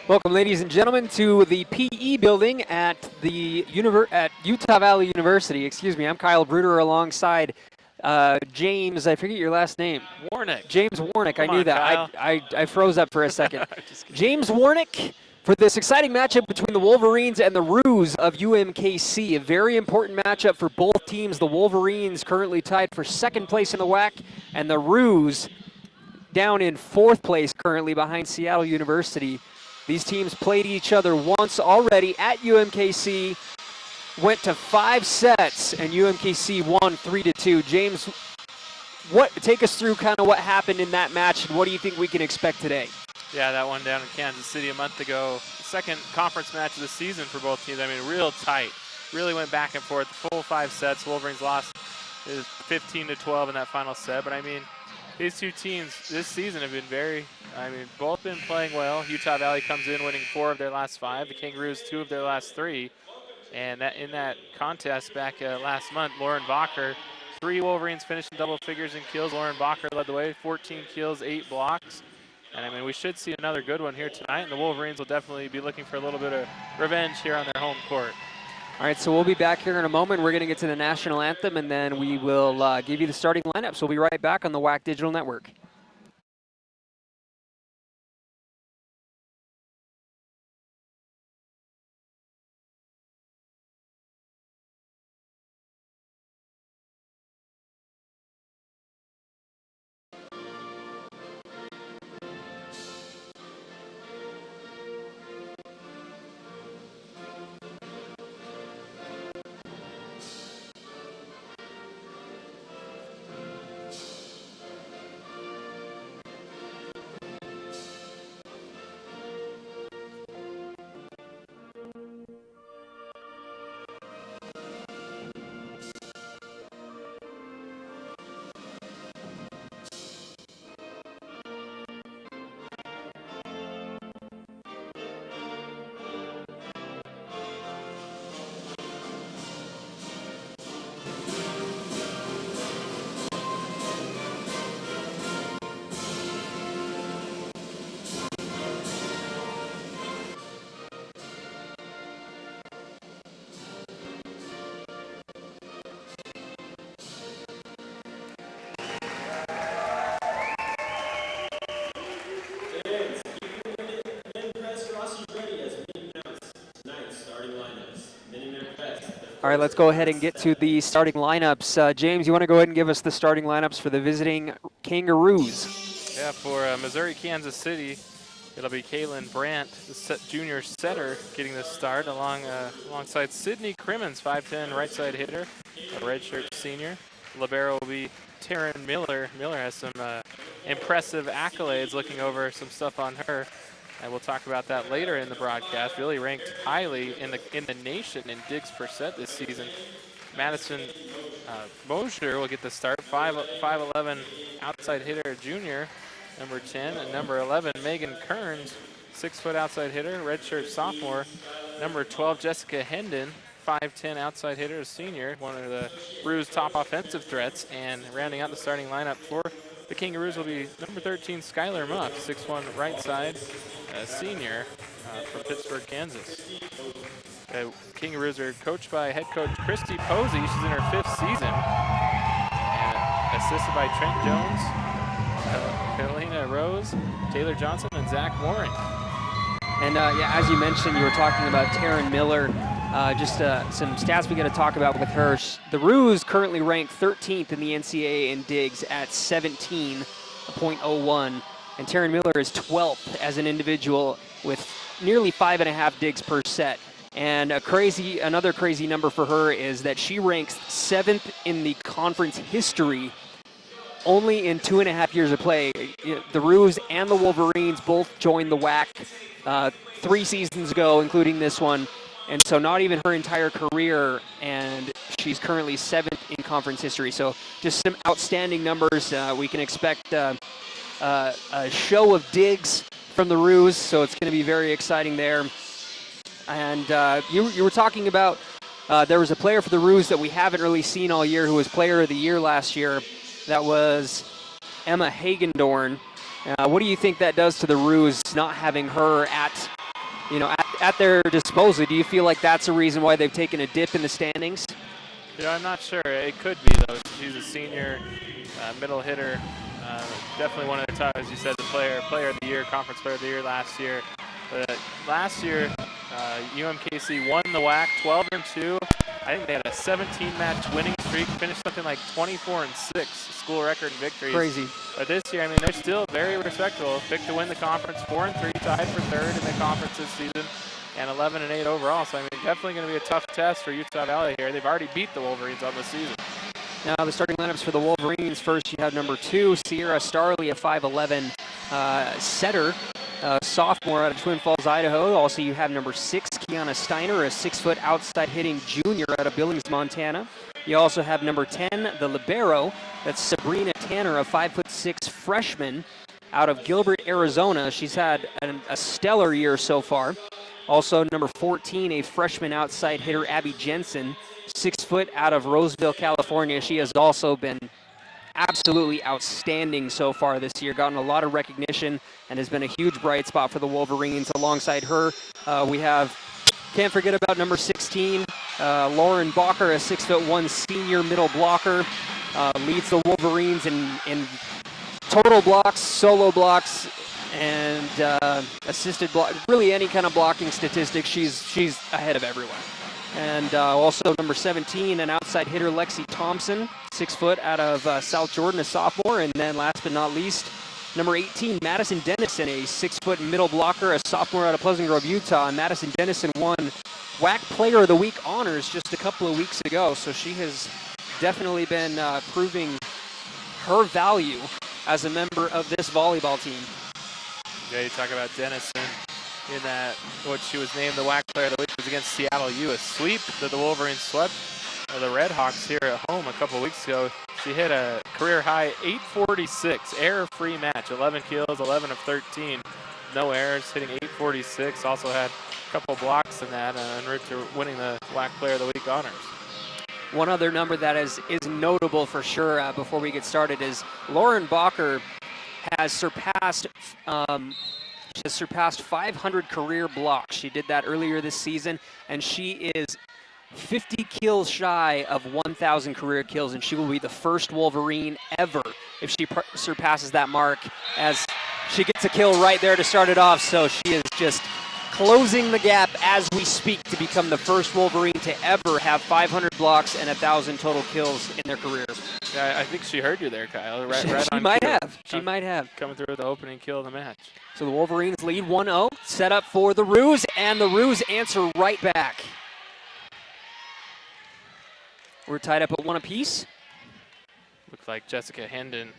Welcome, ladies and gentlemen, to the PE building at Utah Valley University. Excuse me, I'm Kyle Bruder alongside James. I forget your last name. Warnick. James Warnick. Come I knew on, that. Kyle. I froze up for a second. James Warnick for this exciting matchup between the Wolverines and the Roos of UMKC. A very important matchup for both teams. The Wolverines currently tied for second place in the WAC, and the Roos down in fourth place currently behind Seattle University. These teams played each other once already at UMKC, went to 5 sets, and UMKC won 3-2. James, take us through kind of what happened in that match, and what do you think we can expect today? Yeah, that one down in Kansas City a month ago. Second conference match of the season for both teams. I mean, real tight. Really went back and forth. Full 5 sets. Wolverines lost 15-12 in that final set. But, I mean, these two teams this season have been both been playing well. Utah Valley comes in winning 4 of their last 5. The Kangaroos 2 of their last 3. And in that contest back last month, Lauren Bacher, 3 Wolverines finished in double figures in kills. Lauren Bacher led the way, 14 kills, 8 blocks. And, I mean, we should see another good one here tonight. And the Wolverines will definitely be looking for a little bit of revenge here on their home court. All right, so we'll be back here in a moment. We're going to get to the national anthem, and then we will give you the starting lineup. So we'll be right back on the WAC Digital Network. All right, let's go ahead and get to the starting lineups. James, you want to go ahead and give us the starting lineups for the visiting Kangaroos? Yeah, for Missouri, Kansas City, it'll be Kaylin Brandt, the junior setter, getting the start alongside Sydney Crimmins, 5'10", right side hitter, a redshirt senior. Libero will be Taryn Miller. Miller has some impressive accolades, looking over some stuff on her. And we'll talk about that later in the broadcast. Really ranked highly in the nation in digs per set this season. Madison Mosher will get the start. 5'11" outside hitter junior, number 10. And number 11, Megan Kearns, 6-foot outside hitter, redshirt sophomore. Number 12, Jessica Hendon, 5'10" outside hitter, a senior, one of the Roos' top offensive threats. And rounding out the starting lineup for the Kangaroos will be number 13, Skylar Muff, 6'1" right side, a senior from Pittsburgh, Kansas. Kangaroos are coached by head coach Christy Posey. She's in her 5th season. And assisted by Trent Jones, Carolina Rose, Taylor Johnson, and Zach Warren. And as you mentioned, you were talking about Taryn Miller. Just some stats we got to talk about with her. The Roos currently ranked 13th in the NCAA in digs at 17.01. And Taryn Miller is 12th as an individual with nearly 5.5 digs per set. And another crazy number for her is that she ranks 7th in the conference history only in 2.5 years of play. The Roos and the Wolverines both joined the WAC 3 seasons ago, including this one. And so not even her entire career, and she's currently 7th in conference history. So just some outstanding numbers. We can expect a show of digs from the Roos, so it's going to be very exciting there. And you were talking about there was a player for the Roos that we haven't really seen all year who was player of the year last year. That was Emma Hagendorn. What do you think that does to the Roos not having her at at their disposal. Do you feel like that's a reason why they've taken a dip in the standings? Yeah, I'm not sure. It could be, though. She's a senior middle hitter. Definitely one of the top, as you said, the player of the year, conference player of the year last year. But last year, UMKC won the WAC 12-2. I think they had a 17-match winning streak, finished something like 24-6, school record in victories. Crazy. But this year, I mean, they're still very respectable. Picked to win the conference, 4-3, tied for third in the conference this season, and 11-8 overall. So I mean, definitely going to be a tough test for Utah Valley here. They've already beat the Wolverines on the season. Now the starting lineups for the Wolverines. First, you have number 2, Sierra Starley, a 5'11" setter, sophomore out of Twin Falls, Idaho. Also, you have number 6, Kiana Steiner, a 6-foot outside hitting junior out of Billings, Montana. You also have number 10, the libero. That's Sabrina Tanner, a 5'6" freshman out of Gilbert, Arizona. She's had a stellar year so far. Also, number 14, a freshman outside hitter, Abby Jensen, 6 foot out of Roseville, California. She has also been absolutely outstanding so far this year, gotten a lot of recognition, and has been a huge bright spot for the Wolverines. Alongside her, we can't forget about number 16, Lauren Bacher, a 6'1" senior middle blocker, leads the Wolverines in total blocks, solo blocks, and assisted block. Really, any kind of blocking statistics, she's ahead of everyone. And also number 17, an outside hitter, Lexi Thompson, 6 foot out of South Jordan, a sophomore. And then last but not least, number 18, Madison Dennison, a 6 foot middle blocker, a sophomore out of Pleasant Grove, Utah. And Madison Dennison won WAC Player of the Week honors just a couple of weeks ago. So she has definitely been proving her value as a member of this volleyball team. Yeah, you talk about Dennison. In that, what she was named the WAC Player of the Week was against Seattle U, a sweep that the Wolverines swept the Red Hawks here at home a couple weeks ago. She hit a career high 846, error-free match, 11 kills, 11 of 13, no errors, hitting 846. Also had a couple blocks in that, en route to winning the WAC Player of the Week honors. One other number that is notable for sure before we get started is Lauren Bacher has surpassed 500 career blocks. She did that earlier this season, and she is 50 kills shy of 1,000 career kills, and she will be the first Wolverine ever if she surpasses that mark, as she gets a kill right there to start it off. So she is just closing the gap as we speak to become the first Wolverine to ever have 500 blocks and 1,000 total kills in their career. Yeah, I think she heard you there, Kyle. Right She on might cue. have. She might have. Coming through with the opening kill of the match. So the Wolverines lead 1-0, set up for the Roos, and the Roos answer right back. We're tied up at 1 apiece. Looks like Jessica Hendon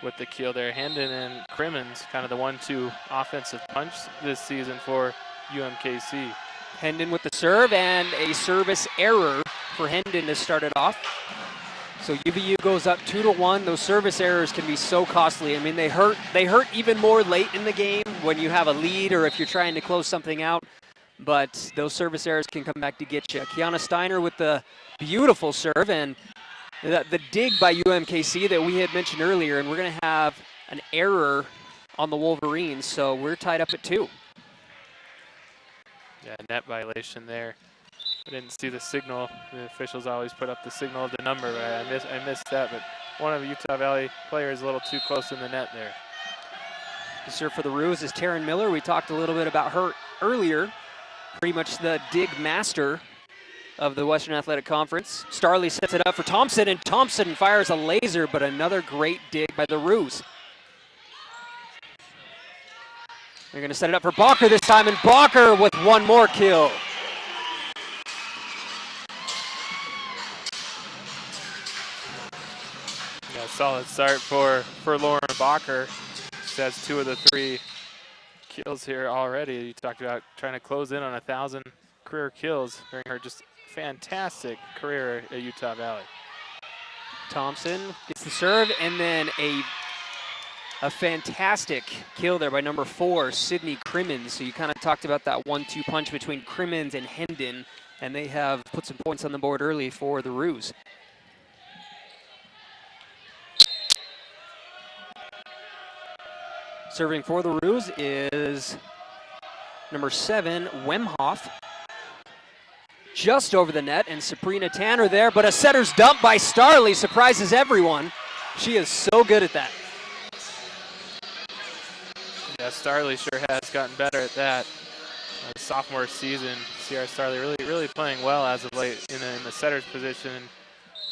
with the kill there. Hendon and Crimmins, kind of the 1-2 offensive punch this season for UMKC. Hendon with the serve, and a service error for Hendon to start it off. So UVU goes up 2-1. Those service errors can be so costly. I mean, they hurt even more late in the game when you have a lead or if you're trying to close something out. But those service errors can come back to get you. Kiana Steiner with the beautiful serve, and the dig by UMKC that we had mentioned earlier, and we're going to have an error on the Wolverines, so we're tied up at 2. Yeah, net violation there. I didn't see the signal. The officials always put up the signal of the number, but I missed that. But one of the Utah Valley players a little too close in the net there. The serve for the Roos is Taryn Miller. We talked a little bit about her earlier. Pretty much the dig master of the Western Athletic Conference. Starley sets it up for Thompson, and Thompson fires a laser, but another great dig by the Roos. They're going to set it up for Bacher this time, and Bacher with one more kill. Yeah, solid start for Lauren Bacher. She has 2 of the 3 kills here already. You talked about trying to close in on 1,000 career kills during her just fantastic career at Utah Valley. Thompson gets the serve, and then a fantastic kill there by number 4, Sydney Crimmins. So you kind of talked about that 1-2 punch between Crimmins and Hendon, and they have put some points on the board early for the Roos. Serving for the Roos is number 7, Wemhoff. Just over the net, and Sabrina Tanner there, but a setter's dump by Starley surprises everyone. She is so good at that. Yeah, Starley sure has gotten better at that. The sophomore season, Sierra Starley really playing well as of late in the setter's position,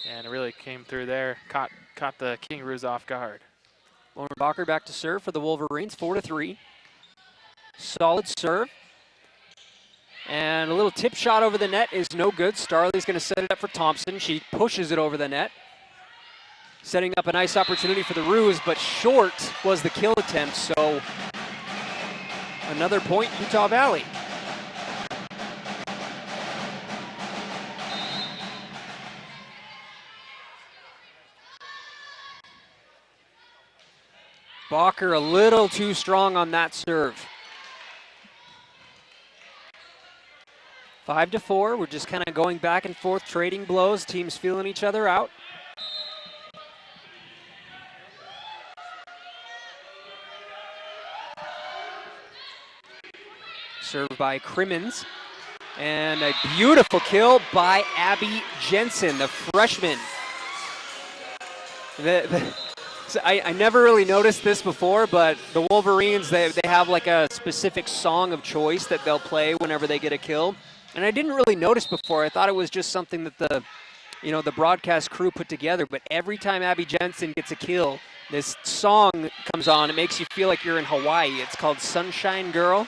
and it really came through there. Caught the Kangaroos off guard. Lauren Bacher back to serve for the Wolverines, 4-3. Solid serve. And a little tip shot over the net is no good. Starley's going to set it up for Thompson. She pushes it over the net, setting up a nice opportunity for the Roos, but short was the kill attempt, so another point, Utah Valley. Bacher a little too strong on that serve. 5-4, we're just kind of going back and forth, trading blows, teams feeling each other out. Served by Crimmins, and a beautiful kill by Abby Jensen, the freshman. So I never really noticed this before, but the Wolverines, they have like a specific song of choice that they'll play whenever they get a kill. And I didn't really notice before. I thought it was just something that the broadcast crew put together. But every time Abby Jensen gets a kill, this song comes on. It makes you feel like you're in Hawaii. It's called Sunshine Girl.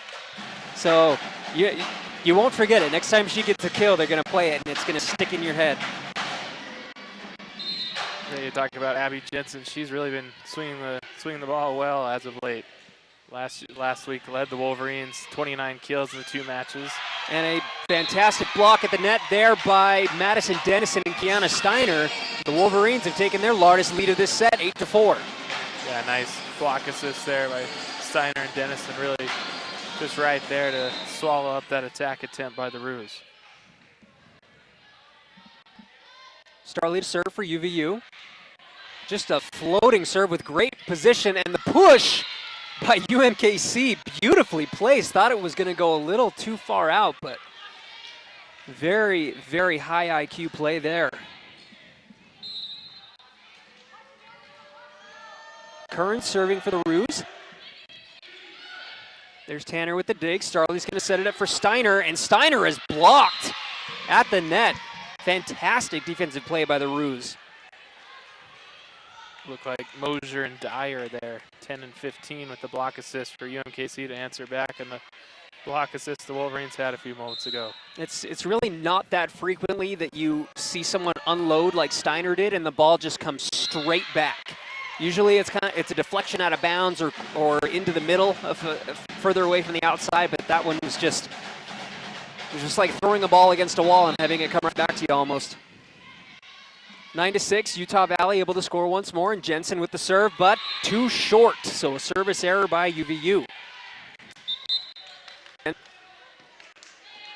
So you won't forget it. Next time she gets a kill, they're going to play it, and it's going to stick in your head. Yeah, you talk about Abby Jensen. She's really been swinging the ball well as of late. Last week led the Wolverines, 29 kills in the 2 matches. And a fantastic block at the net there by Madison Dennison and Kiana Steiner. The Wolverines have taken their largest lead of this set, 8-4. Yeah, nice block assist there by Steiner and Dennison. Really just right there to swallow up that attack attempt by the Roos. Starley to serve for UVU. Just a floating serve with great position, and the push by UMKC, beautifully placed. Thought it was going to go a little too far out, but very, very high IQ play there. Curran serving for the Roos. There's Tanner with the dig. Starley's going to set it up for Steiner, and Steiner is blocked at the net. Fantastic defensive play by the Roos. Look like Mosier and Dyer there, 10 and 15 with the block assist for UMKC to answer back, and the block assist the Wolverines had a few moments ago. It's really not that frequently that you see someone unload like Steiner did, and the ball just comes straight back. Usually it's a deflection out of bounds or into the middle of further away from the outside, but that one was just like throwing a ball against a wall and having it come right back to you almost. 9-6, Utah Valley able to score once more, and Jensen with the serve, but too short. So a service error by UVU.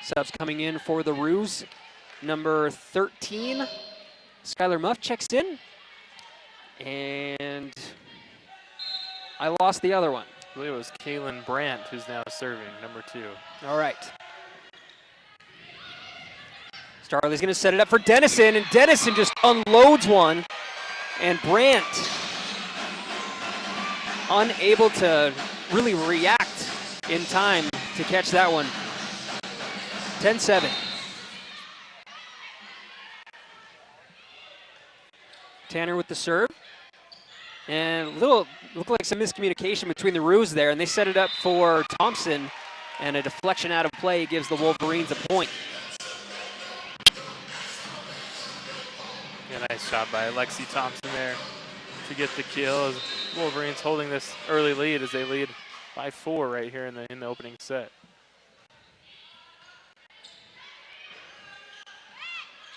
Subs coming in for the Roos. Number 13, Skylar Muff checks in. And I lost the other one. I believe it was Kaylin Brandt who's now serving, number 2. All right. Starley's going to set it up for Dennison, and Dennison just unloads one. And Brandt unable to really react in time to catch that one. 10-7. Tanner with the serve. And looked like some miscommunication between the Roos there, and they set it up for Thompson, and a deflection out of play gives the Wolverines a point. Yeah, nice shot by Lexi Thompson there to get the kill. As Wolverines holding this early lead as they lead by 4 right here in the opening set.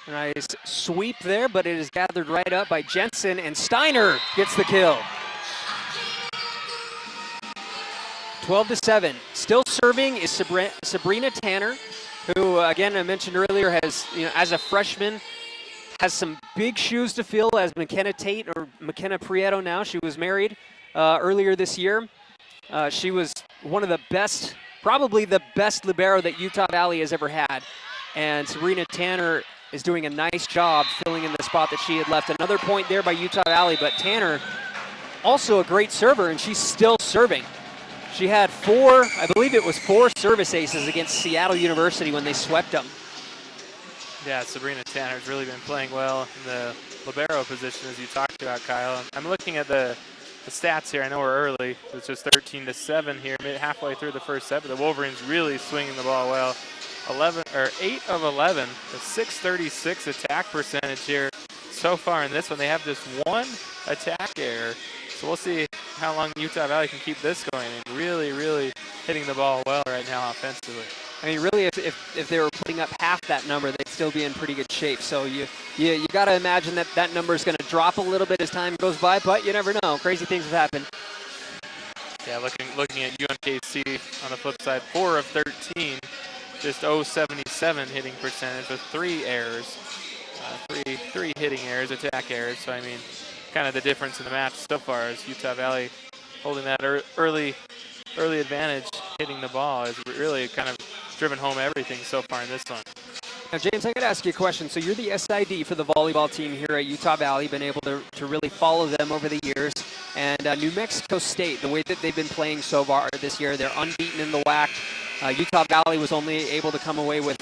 Nice sweep there, but it is gathered right up by Jensen, and Steiner gets the kill. 12-7. Still serving is Sabrina Tanner, who, again, I mentioned earlier, has, as a freshman, has some big shoes to fill as McKenna Tate, or McKenna Prieto now. She was married earlier this year. She was one of the best probably the best libero that Utah Valley has ever had. And Sabrina Tanner is doing a nice job filling in the spot that she had left. Another point there by Utah Valley, but Tanner, also a great server, and she's still serving. She had I believe it was four service aces against Seattle University when they swept them. Yeah, Sabrina Tanner's really been playing well in the libero position, as you talked about, Kyle. I'm looking at the stats here. I know we're early. It's just 13-7 here, halfway through the first set, but the Wolverines really swinging the ball well. 8 of 11, a 636 attack percentage here so far in this one. They have just one attack error. So we'll see how long Utah Valley can keep this going. And really, really hitting the ball well right now offensively. I mean, really, if they were putting up half that number, they'd still be in pretty good shape. So you got to imagine that number is going to drop a little bit as time goes by, but you never know. Crazy things have happened. Yeah, looking at UMKC on the flip side, 4 of 13, just 0.77 hitting percentage with 3 errors, three hitting errors, attack errors. So I mean, kind of the difference in the match so far is Utah Valley holding that early advantage, hitting the ball has really kind of driven home everything so far in this one. Now, James, I got to ask you a question. So you're the SID for the volleyball team here at Utah Valley, been able to really follow them over the years. And New Mexico State, the way that they've been playing so far this year, they're unbeaten in the WAC. Utah Valley was only able to come away with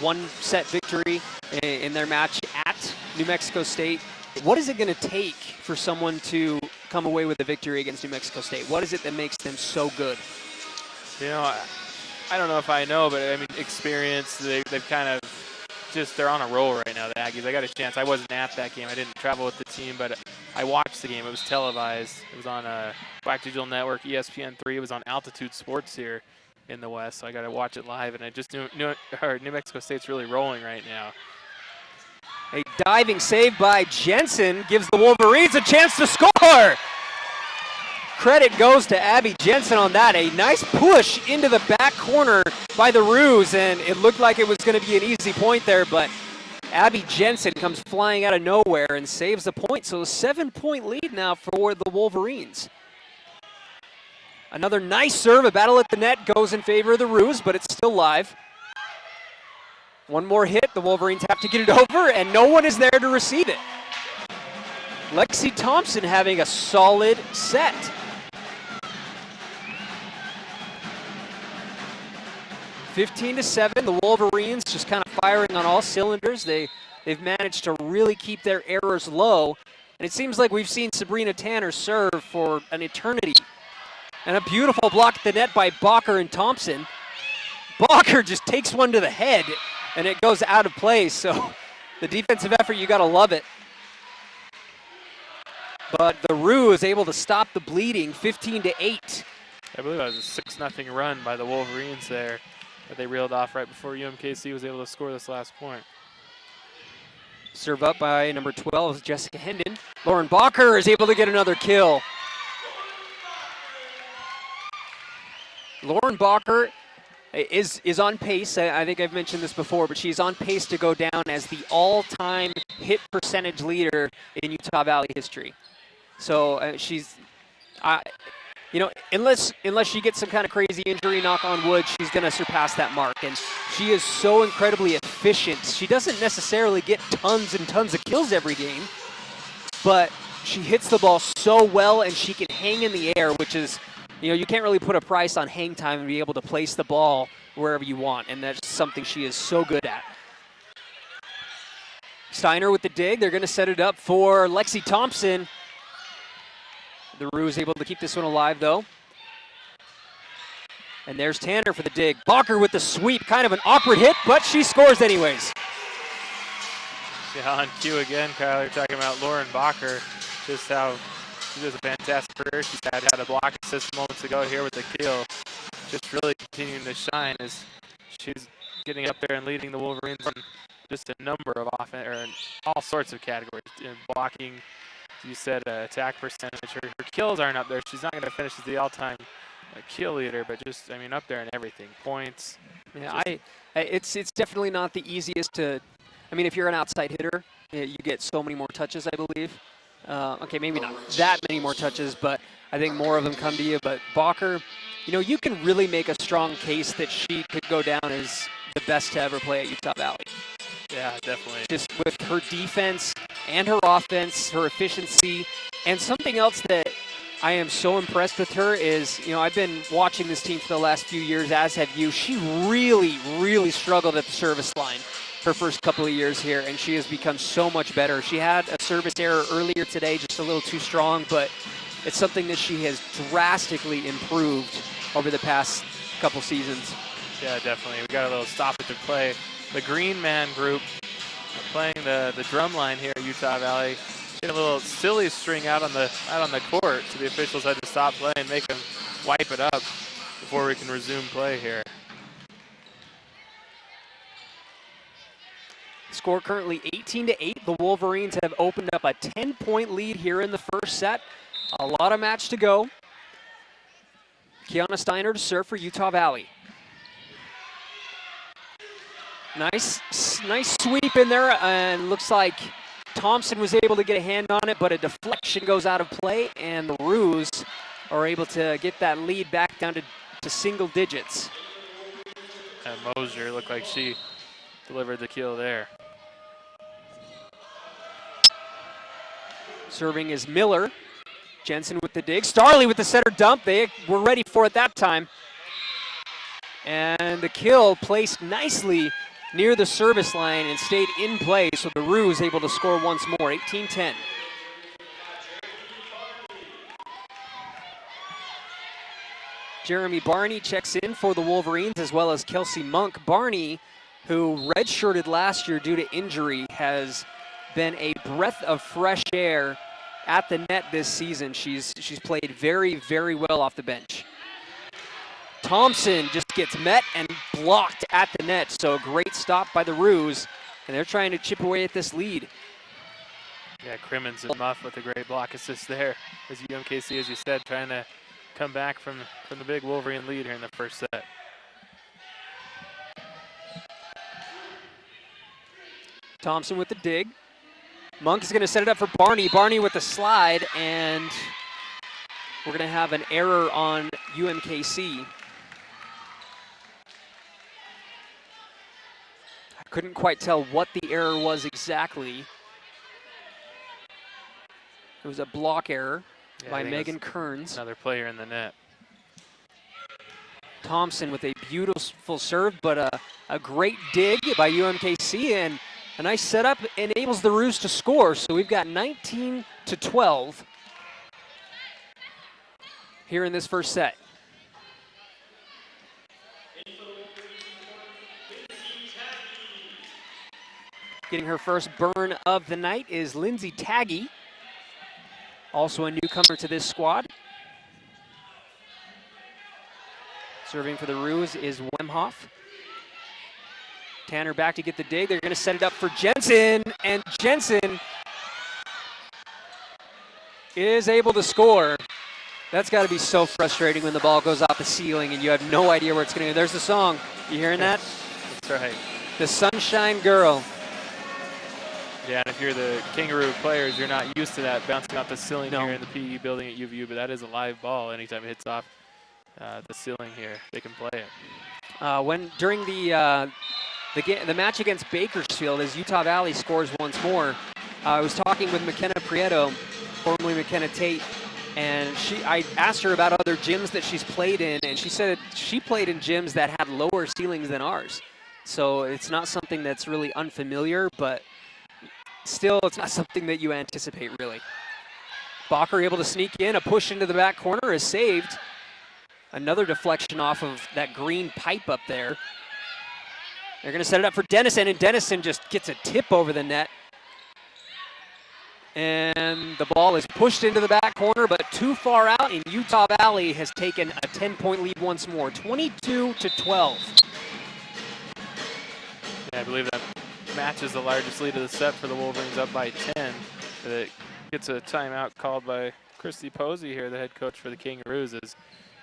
one set victory in their match at New Mexico State. What is it going to take for someone to come away with a victory against New Mexico State? What is it that makes them so good? You know, I don't know if I know, but I mean, experience, they've kind of they're on a roll right now, the Aggies. I got a chance. I wasn't at that game. I didn't travel with the team, but I watched the game. It was televised. It was on WAC Digital Network, ESPN3. It was on Altitude Sports here in the West, so I got to watch it live, and I just knew New Mexico State's really rolling right now. A diving save by Jensen gives the Wolverines a chance to score. Credit goes to Abby Jensen on that. A nice push into the back corner by the Roos, and it looked like it was going to be an easy point there, but Abby Jensen comes flying out of nowhere and saves the point. So a 7-point lead now for the Wolverines. Another nice serve, a battle at the net goes in favor of the Roos, but it's still live. One more hit, the Wolverines have to get it over, and no one is there to receive it. Lexi Thompson having a solid set. (15-7), the Wolverines just kind of firing on all cylinders. They've managed to really keep their errors low, and it seems like we've seen Sabrina Tanner serve for an eternity. And a beautiful block at the net by Bacher and Thompson. Bacher just takes one to the head, and it goes out of play. So the defensive effort, you got to love it. But the Roo is able to stop the bleeding, 15-8. I believe that was a 6-0 run by the Wolverines there that they reeled off right before UMKC was able to score this last point. Serve up by number 12, Jessica Hendon. Lauren Bacher is able to get another kill. Lauren Bacher is on pace. I think I've mentioned this before, but she's on pace to go down as the all-time hit percentage leader in Utah Valley history. So she's, unless she gets some kind of crazy injury, knock on wood, she's going to surpass that mark. And she is so incredibly efficient. She doesn't necessarily get tons and tons of kills every game, but she hits the ball so well, and she can hang in the air, which is, you can't really put a price on hang time and be able to place the ball wherever you want, and that's something she is so good at. Steiner with the dig. They're going to set it up for Lexi Thompson. The Roo is able to keep this one alive, though. And there's Tanner for the dig. Bacher with the sweep. Kind of an awkward hit, but she scores anyways. Yeah, on cue again, Kyle. You're talking about Lauren Bacher, just how she does a fantastic career. She's had a block assist moments ago here with the kill. Just really continuing to shine as she's getting up there and leading the Wolverines in just a number of offense, or in all sorts of categories. In blocking, you said attack percentage. Her kills aren't up there. She's not going to finish as the all-time kill leader, but just, up there in everything. Points. Yeah, it's definitely not the easiest to, if you're an outside hitter, you get so many more touches, I believe. Okay, maybe not that many more touches, but I think more of them come to you. But Bacher, you know, you can really make a strong case that she could go down as the best to ever play at Utah Valley. Yeah, definitely. Just with her defense and her offense, her efficiency, and something else that I am so impressed with her is, you know, I've been watching this team for the last few years, as have you. She really, really struggled at the service line her first couple of years here, and she has become so much better. She had a service error earlier today, just a little too strong, but it's something that she has drastically improved over the past couple seasons. Yeah, definitely. We got a little stoppage of play. The Green Man group playing the drum line here at Utah Valley. Get a little silly string out on the court, so the officials had to stop play and make them wipe it up before we can resume play here. Score currently 18-8. The Wolverines have opened up a 10-point lead here in the first set. A lot of match to go. Kiana Steiner to serve for Utah Valley. Nice sweep in there, and looks like Thompson was able to get a hand on it, but a deflection goes out of play, and the Roos are able to get that lead back down to single digits. And Mosier looked like she delivered the kill there. Serving is Miller. Jensen with the dig. Starley with the setter dump. They were ready for it that time. And the kill placed nicely near the service line and stayed in play, so the Roos able to score once more, 18-10. Jeremy Barney checks in for the Wolverines, as well as Kelsey Monk. Barney, who redshirted last year due to injury, has been a breath of fresh air at the net this season. She's played very, very well off the bench. Thompson just gets met and blocked at the net, so a great stop by the Roos, and they're trying to chip away at this lead. Yeah, Crimmins and Muff with a great block assist there, as UMKC, as you said, trying to come back from the big Wolverine lead here in the first set. Thompson with the dig. Monk is going to set it up for Barney. Barney with the slide, and we're going to have an error on UMKC. I couldn't quite tell what the error was exactly. It was a block error by Megan Kearns. Another player in the net. Thompson with a beautiful serve, but a great dig by UMKC, and a nice setup enables the Roos to score. So we've got 19-12 here in this first set. Getting her first burn of the night is Lindsay Taggy, also a newcomer to this squad. Serving for the Roos is Wemhoff. Tanner back to get the dig. They're going to set it up for Jensen, and Jensen is able to score. That's got to be so frustrating when the ball goes off the ceiling and you have no idea where it's going to go. There's the song. You hearing that? That's right. The Sunshine Girl. Yeah, and if you're the Kangaroo players, you're not used to that bouncing off the ceiling No. here in the PE building at UVU, but that is a live ball. Anytime it hits off the ceiling here, they can play it. During the match against Bakersfield, as Utah Valley scores once more, I was talking with McKenna Prieto, formerly McKenna Tate, and I asked her about other gyms that she's played in, and she said she played in gyms that had lower ceilings than ours. So it's not something that's really unfamiliar, but still it's not something that you anticipate, really. Bacher able to sneak in. A push into the back corner is saved. Another deflection off of that green pipe up there. They're going to set it up for Dennison, and Dennison just gets a tip over the net. And the ball is pushed into the back corner, but too far out, and Utah Valley has taken a 10-point lead once more, 22-12. Yeah, I believe that matches the largest lead of the set for the Wolverines, up by 10. It gets a timeout called by Christy Posey here, the head coach for the Kangaroos, as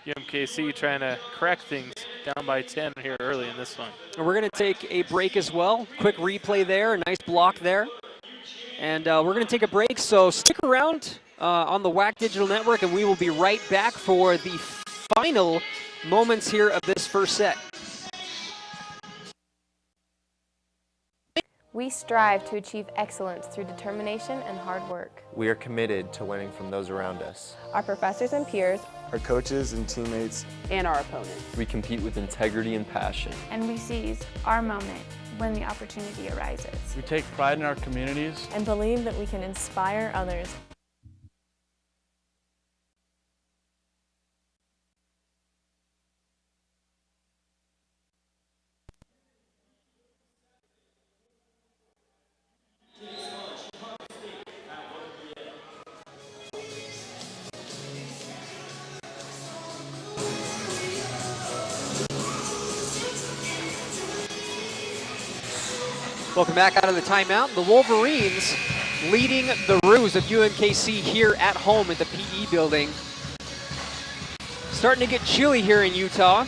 UMKC trying to correct things, down by 10 here early in this one. And we're going to take a break as well. Quick replay there, a nice block there. And we're going to take a break, so stick around on the WAC Digital Network, and we will be right back for the final moments here of this first set. We strive to achieve excellence through determination and hard work. We are committed to winning from those around us. Our professors and peers, our coaches and teammates, and our opponents. We compete with integrity and passion. And we seize our moment when the opportunity arises. We take pride in our communities and believe that we can inspire others. Welcome back out of the timeout. The Wolverines leading the Roos of UMKC here at home at the PE building. Starting to get chilly here in Utah.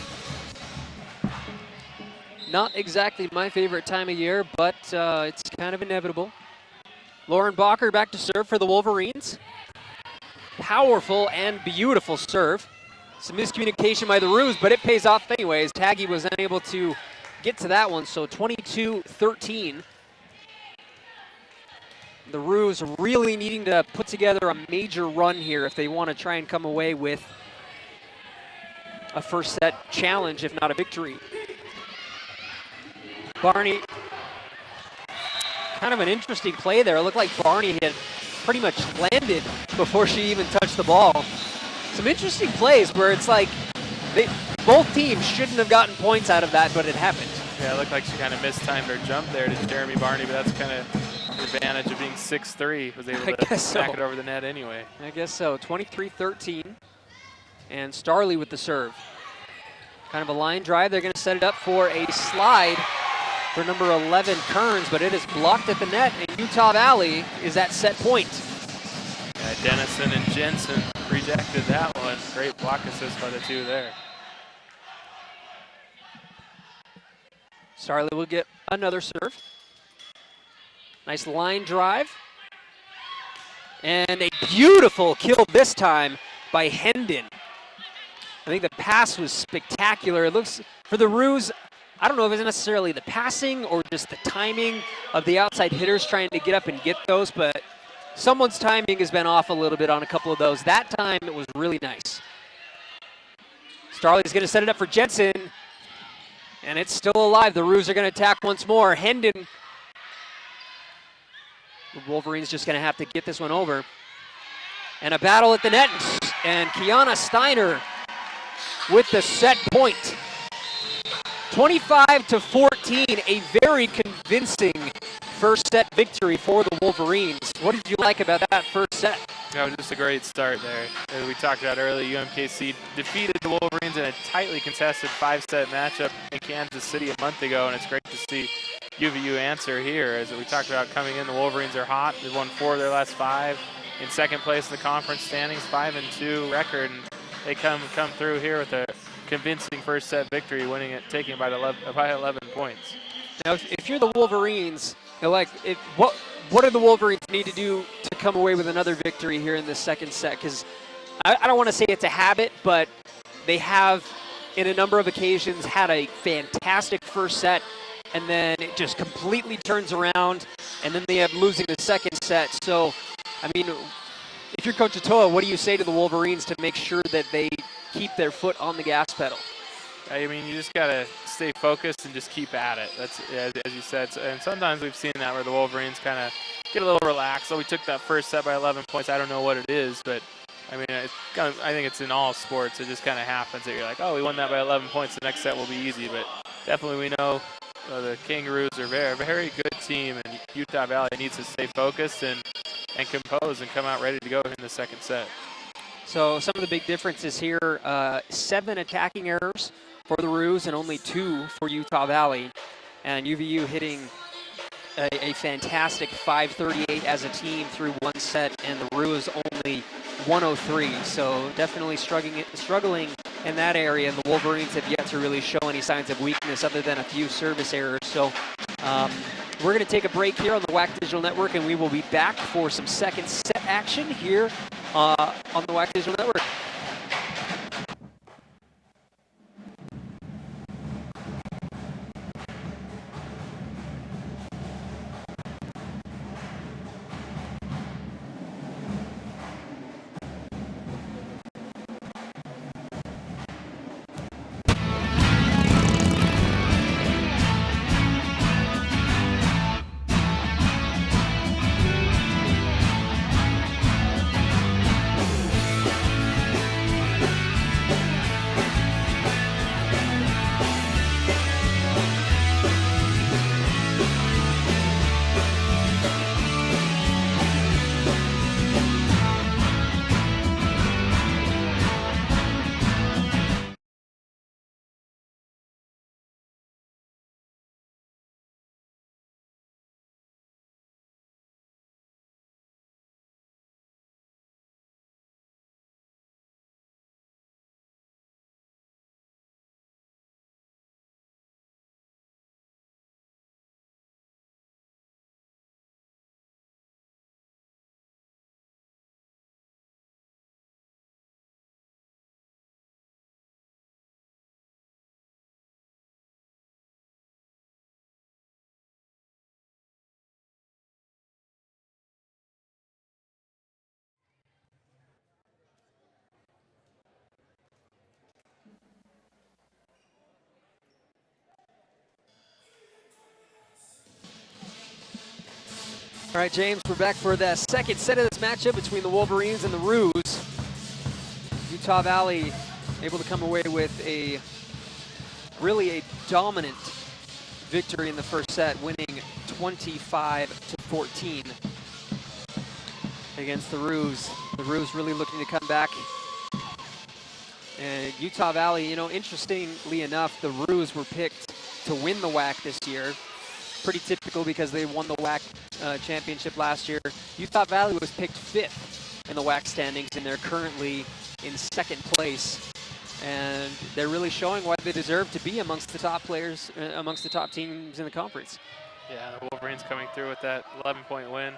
Not exactly my favorite time of year, but it's kind of inevitable. Lauren Bacher back to serve for the Wolverines. Powerful and beautiful serve. Some miscommunication by the Roos, but it pays off anyways. Taggy was unable to get to that one, so 22-13. The Roos really needing to put together a major run here if they want to try and come away with a first set challenge, if not a victory. Barney, kind of an interesting play there. It looked like Barney had pretty much landed before she even touched the ball. Some interesting plays where it's like both teams shouldn't have gotten points out of that, but it happened. Yeah, it looked like she kind of mistimed her jump there to Jeremy Barney, but that's kind of the advantage of being 6'3", was able to smack it over the net anyway. I guess so. 23-13, and Starley with the serve. Kind of a line drive. They're going to set it up for a slide for number 11, Kearns, but it is blocked at the net, and Utah Valley is at set point. Yeah, Dennison and Jensen rejected that one. Great block assist by the two there. Starley will get another serve. Nice line drive. And a beautiful kill this time by Hendon. I think the pass was spectacular. It looks, for the Roos, I don't know if it's necessarily the passing or just the timing of the outside hitters trying to get up and get those, but someone's timing has been off a little bit on a couple of those. That time it was really nice. Starley's going to set it up for Jensen. And it's still alive. The Roos are going to attack once more. Hendon. The Wolverines just going to have to get this one over. And a battle at the net. And Kiana Steiner with the set point. 25-14. A very convincing first set victory for the Wolverines. What did you like about that first set? That was just a great start there. As we talked about earlier, UMKC defeated the Wolverines in a tightly contested 5-set matchup in Kansas City a month ago, and it's great to see UVU answer here. As we talked about coming in, the Wolverines are hot. They've won 4 of their last 5. In second place in the conference standings, 5-2 record, and they come through here with a convincing first set victory, winning it, taking it by 11 points. Now, if you're the Wolverines, what do the Wolverines need to do to come away with another victory here in the second set? Because I don't want to say it's a habit, but they have, in a number of occasions, had a fantastic first set, and then it just completely turns around, and then they have losing the second set. So, I mean, if you're Coach Atoa, what do you say to the Wolverines to make sure that they keep their foot on the gas pedal? I mean, you just got to stay focused and just keep at it. That's, as you said. And sometimes we've seen that where the Wolverines kind of get a little relaxed. So we took that first set by 11 points. I don't know what it is, but I mean, I think it's in all sports. It just kind of happens that you're like, oh, we won that by 11 points. The next set will be easy. But definitely we know the Kangaroos are a very good team, and Utah Valley needs to stay focused and compose and come out ready to go in the second set. So some of the big differences here, 7 attacking errors for the Roos and only 2 for Utah Valley. And UVU hitting a fantastic 538 as a team through one set, and the Roos only 103. So definitely struggling in that area, and the Wolverines have yet to really show any signs of weakness other than a few service errors. So we're going to take a break here on the WAC Digital Network, and we will be back for some second set action here on the WAC Digital Network. All right, James, we're back for the second set of this matchup between the Wolverines and the Roos. Utah Valley able to come away with really a dominant victory in the first set, winning 25-14 against the Roos. The Roos really looking to come back. And Utah Valley, you know, interestingly enough, the Roos were picked to win the WAC this year. Pretty typical because they won the WAC championship last year. Utah Valley was picked 5th in the WAC standings, and they're currently in 2nd place. And they're really showing why they deserve to be amongst the top players, amongst the top teams in the conference. Yeah, the Wolverines coming through with that 11-point win.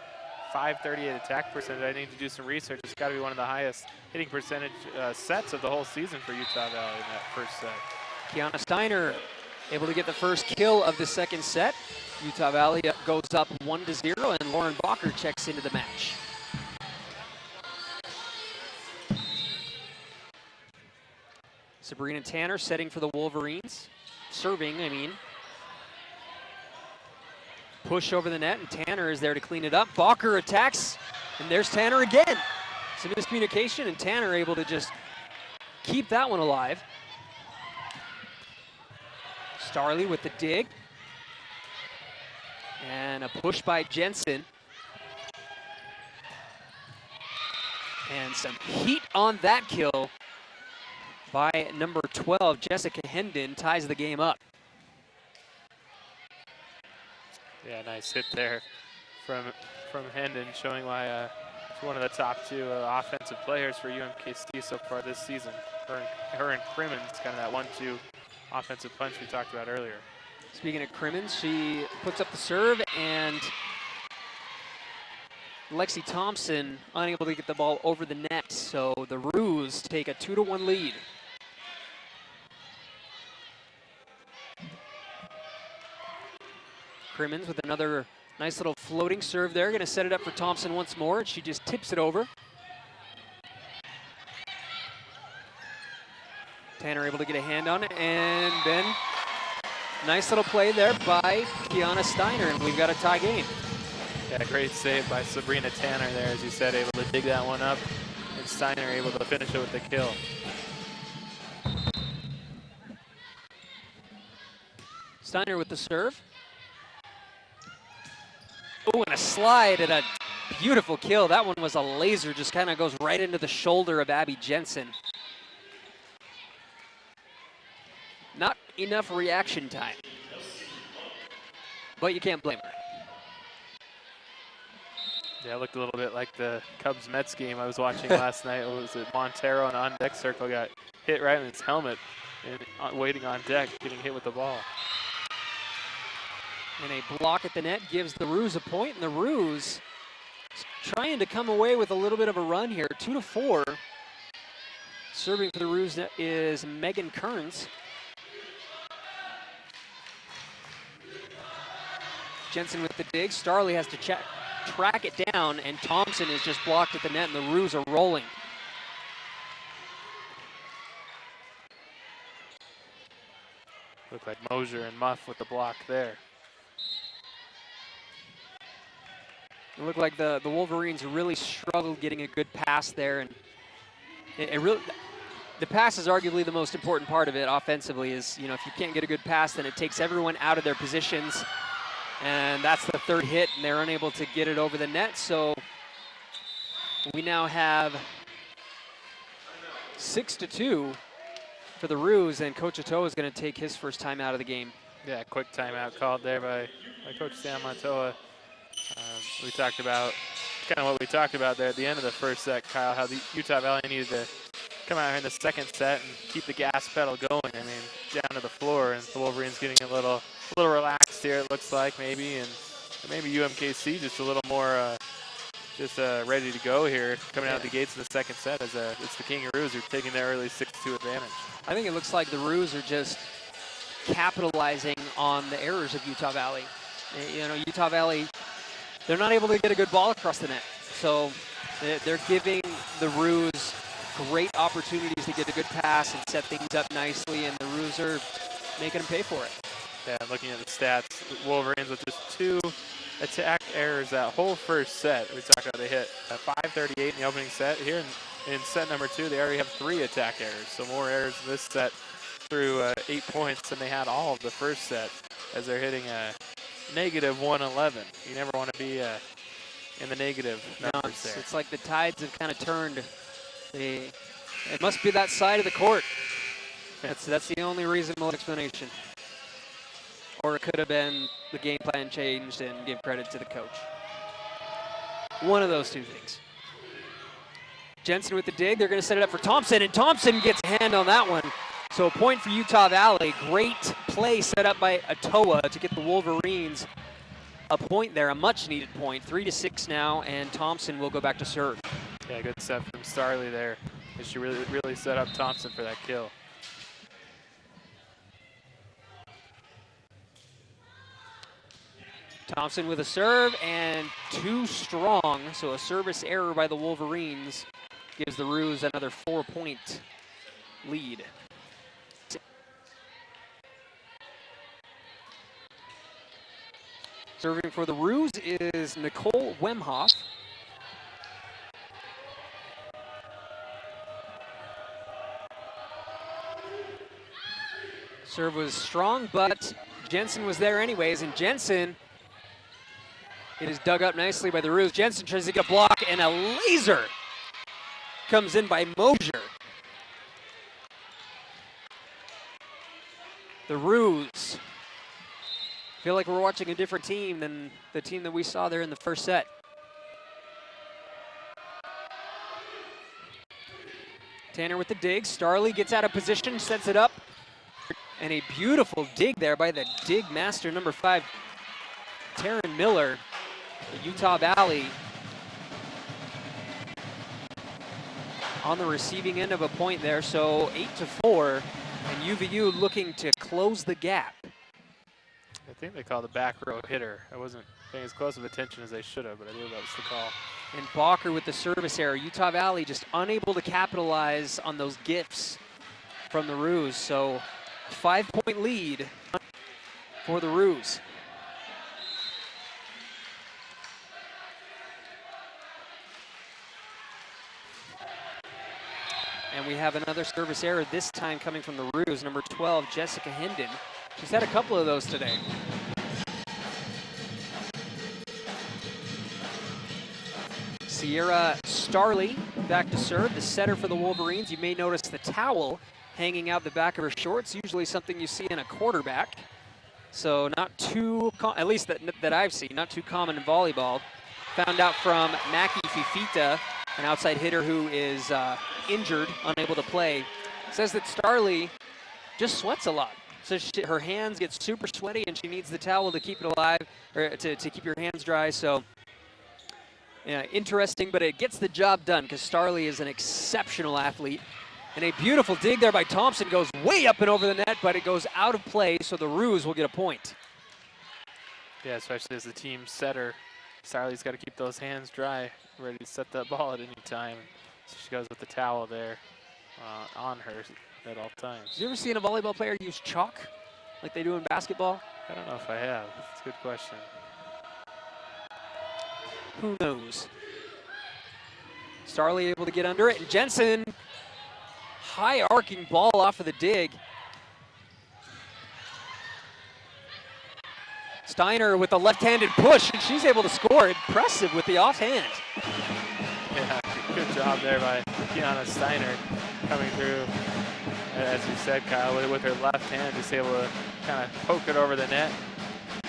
538 attack percentage. I need to do some research. It's got to be one of the highest hitting percentage sets of the whole season for Utah Valley in that first set. Kiana Steiner able to get the first kill of the second set. Utah Valley goes up 1-0, and Lauren Bacher checks into the match. Sabrina Tanner setting for the Wolverines. Serving, I mean. Push over the net, and Tanner is there to clean it up. Bacher attacks, and there's Tanner again. Some miscommunication, and Tanner able to just keep that one alive. Starley with the dig. And a push by Jensen. And some heat on that kill by number 12, Jessica Hendon, ties the game up. Yeah, nice hit there from Hendon, showing why she's one of the top 2 offensive players for UMKC so far this season. Her and Crimmins, kind of that 1-2 offensive punch we talked about earlier. Speaking of Crimmins, she puts up the serve, and Lexi Thompson unable to get the ball over the net, so the Roos take a 2-1 lead. Crimmins with another nice little floating serve there, going to set it up for Thompson once more, and she just tips it over. Tanner able to get a hand on it, and then nice little play there by Kiana Steiner, and we've got a tie game. Yeah, great save by Sabrina Tanner there, as you said, able to dig that one up, and Steiner able to finish it with the kill. Steiner with the serve. Oh, and a slide and a beautiful kill. That one was a laser, just kind of goes right into the shoulder of Abby Jensen. Not enough reaction time, but you can't blame her. Yeah, it looked a little bit like the Cubs-Mets game I was watching last night. It was Montero and on-deck circle got hit right in his helmet and waiting on deck, getting hit with the ball. And a block at the net gives the Roos a point, and the Roos trying to come away with a little bit of a run here, 2-4. Serving for the Roos is Megan Kearns. Jensen with the dig. Starley has to track it down, and Thompson is just blocked at the net, and the Roos are rolling. Looked like Mosier and Muff with the block there. It looked like the Wolverines really struggled getting a good pass there, and it really, the pass is arguably the most important part of it offensively. Is, you know, if you can't get a good pass, then it takes everyone out of their positions, and that's the third hit, and they're unable to get it over the net. So we now have 6-2 for the Roos, and Coach Atoa is going to take his first time out of the game. Yeah, quick timeout called there by Coach Sam Atoa. We talked about kind of what we talked about there at the end of the first set, Kyle, how the Utah Valley needed to come out here in the second set and keep the gas pedal going. I mean, down to the floor, and the Wolverines getting a little relaxed here, it looks like, maybe, and maybe UMKC just a little more ready to go here, coming out of the gates in the second set, as it's the Kangaroos who are taking their early 6-2 advantage. I think it looks like the Roos are just capitalizing on the errors of Utah Valley. You know, Utah Valley, they're not able to get a good ball across the net. So they're giving the Roos great opportunities to get a good pass and set things up nicely, and the Roos are making them pay for it. Yeah, looking at the stats, the Wolverines with just 2 attack errors that whole first set. We talked about they hit 538 in the opening set. Here in set number 2, they already have 3 attack errors. So more errors in this set through 8 points than they had all of the first set, as they're hitting a negative 111. You never want to be in the negative numbers there. It's like the tides have kind of turned. It must be that side of the court. That's the only reasonable explanation. Or it could have been the game plan changed and give credit to the coach. One of those two things. Jensen with the dig. They're going to set it up for Thompson, and Thompson gets a hand on that one. So a point for Utah Valley. Great play set up by Atoa to get the Wolverines a point there, a much-needed point. 3-6 now, and Thompson will go back to serve. Yeah, good set from Starley there. She really set up Thompson for that kill. Thompson with a serve, and too strong, so a service error by the Wolverines gives the Roos another 4-point lead. Serving for the Roos is Nicole Wemhoff. Serve was strong, but Jensen was there anyways, and Jensen, it is dug up nicely by the Roos. Jensen tries to get a block, and a laser comes in by Mosier. The Roos feel like we're watching a different team than the team that we saw there in the first set. Tanner with the dig. Starley gets out of position, sets it up. And a beautiful dig there by the dig master, number 5, Taryn Miller, the Utah Valley. On the receiving end of a point there, so 8-4, and UVU looking to close the gap. I think they call the back row hitter. I wasn't paying as close of attention as they should have, but I believe that was the call. And Balker with the service error. Utah Valley just unable to capitalize on those gifts from the Roos. So 5-point lead for the Roos. And we have another service error, this time coming from the Roos, number 12, Jessica Hendon. She's had a couple of those today. Sierra Starley back to serve, the setter for the Wolverines. You may notice the towel hanging out the back of her shorts, usually something you see in a quarterback. So not too, at least that I've seen, not too common in volleyball. Found out from Mackie Fifita, an outside hitter who is injured, unable to play. Says that Starley just sweats a lot. So her hands get super sweaty, and she needs the towel to keep it alive, or to keep your hands dry. So, yeah, interesting, but it gets the job done because Starley is an exceptional athlete. And a beautiful dig there by Thompson goes way up and over the net, but it goes out of play, so the Roos will get a point. Yeah, especially as the team setter. Starley's got to keep those hands dry, ready to set that ball at any time. So she goes with the towel there on her at all times. Have you ever seen a volleyball player use chalk like they do in basketball? I don't know if I have. That's a good question. Who knows? Starley able to get under it, and Jensen, high arcing ball off of the dig. Steiner with a left-handed push, and she's able to score. Impressive with the offhand. Yeah, good job there by Kiana Steiner coming through. As you said, Kyle, with her left hand, just able to kind of poke it over the net,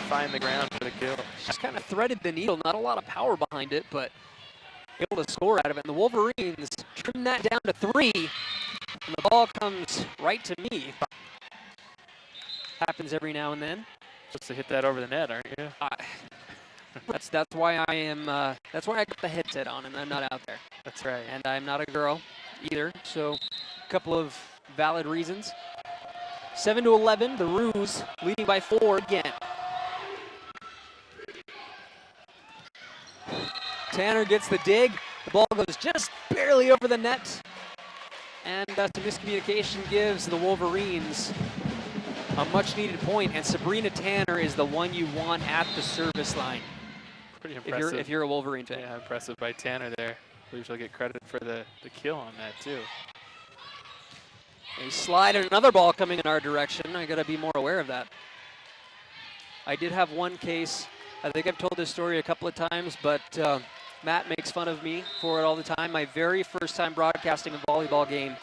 find the ground for the kill. She's kind of threaded the needle, not a lot of power behind it, but able to score out of it. And the Wolverines trim that down to 3, and the ball comes right to me. Happens every now and then. Supposed to hit that over the net, aren't you? That's why I am. That's why I got the headset on, and I'm not out there. That's right. And I'm not a girl either. So, a couple of valid reasons. 7-11, the Roos leading by 4 again. Tanner gets the dig. The ball goes just barely over the net. And some miscommunication gives the Wolverines a much-needed point, and Sabrina Tanner is the one you want at the service line. Pretty if impressive. you're a Wolverine fan. Yeah, impressive by Tanner there. I believe she'll get credit for the kill on that too. A slide and another ball coming in our direction. I got to be more aware of that. I did have one case. I think I've told this story a couple of times, but Matt makes fun of me for it all the time. My very first time broadcasting a volleyball game,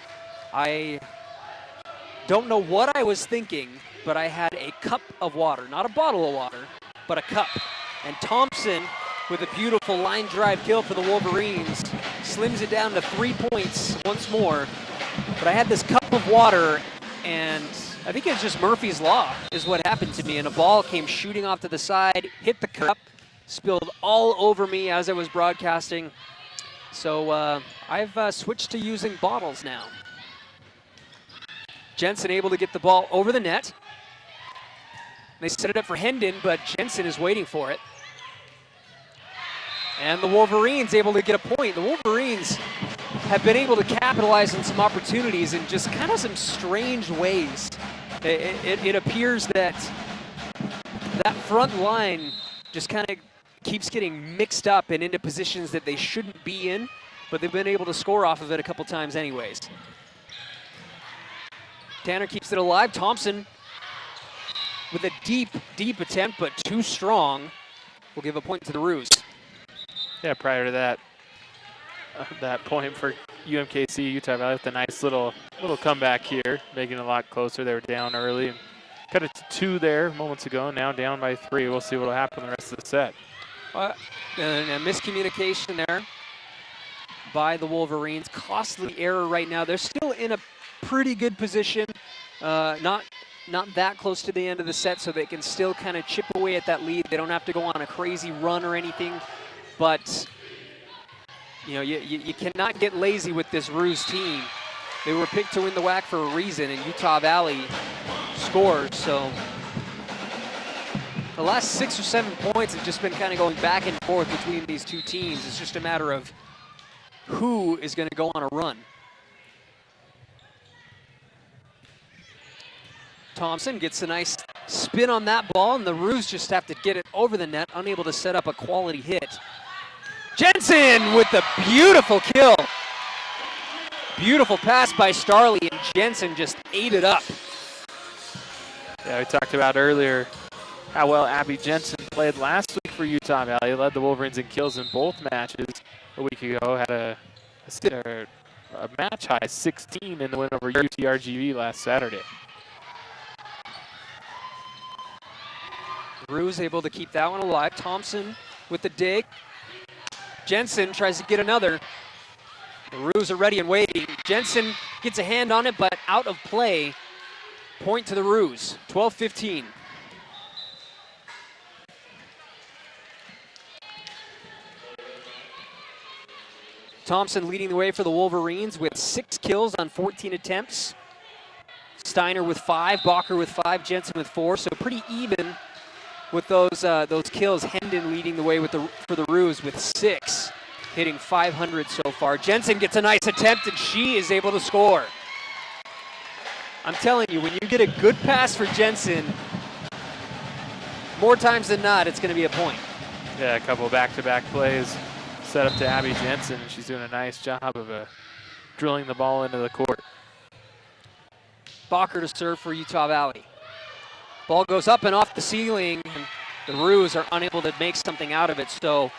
I don't know what I was thinking, but I had a cup of water, not a bottle of water, but a cup. And Thompson, with a beautiful line drive kill for the Wolverines, slims it down to 3 points once more. But I had this cup of water, and I think it's just Murphy's Law is what happened to me. And a ball came shooting off to the side, hit the cup, spilled all over me as I was broadcasting. So I've switched to using bottles now. Jensen able to get the ball over the net. They set it up for Hendon, but Jensen is waiting for it. And the Wolverines able to get a point. The Wolverines have been able to capitalize on some opportunities in just kind of some strange ways. It appears that that front line just kind of keeps getting mixed up and into positions that they shouldn't be in, but they've been able to score off of it a couple times anyways. Tanner keeps it alive. Thompson with a deep, deep attempt, but too strong. Will give a point to the Roos. Yeah, prior to that, that point for UMKC, Utah Valley with a nice little comeback here, making it a lot closer. They were down early and cut it to 2 there moments ago. Now down by 3. We'll see what will happen the rest of the set. And a miscommunication there by the Wolverines. Costly error right now. They're still in a pretty good position. Not that close to the end of the set, so they can still kind of chip away at that lead. They don't have to go on a crazy run or anything. But you know, you cannot get lazy with this Roos team. They were picked to win the WAC for a reason, and Utah Valley scored. So the last 6 or 7 points have just been kind of going back and forth between these two teams. It's just a matter of who is going to go on a run. Thompson gets a nice spin on that ball, and the Roos just have to get it over the net, unable to set up a quality hit. Jensen with the beautiful kill. Beautiful pass by Starley, and Jensen just ate it up. Yeah, we talked about earlier how well Abby Jensen played last week for Utah Valley. Led the Wolverines in kills in both matches a week ago. Had a match high 16 in the win over UTRGV last Saturday. Roos able to keep that one alive. Thompson with the dig. Jensen tries to get another. The Roos are ready and waiting. Jensen gets a hand on it, but out of play. Point to the Roos, 12-15. Thompson leading the way for the Wolverines with 6 kills on 14 attempts. Steiner with 5, Bacher with 5, Jensen with 4, so pretty even with those kills. Hendon leading the way for the Roos with 6, hitting 500 so far. Jensen gets a nice attempt, and she is able to score. I'm telling you, when you get a good pass for Jensen, more times than not, it's going to be a point. Yeah, a couple back-to-back plays set up to Abby Jensen, and she's doing a nice job of drilling the ball into the court. Bacher to serve for Utah Valley. Ball goes up and off the ceiling, and the Roos are unable to make something out of it. So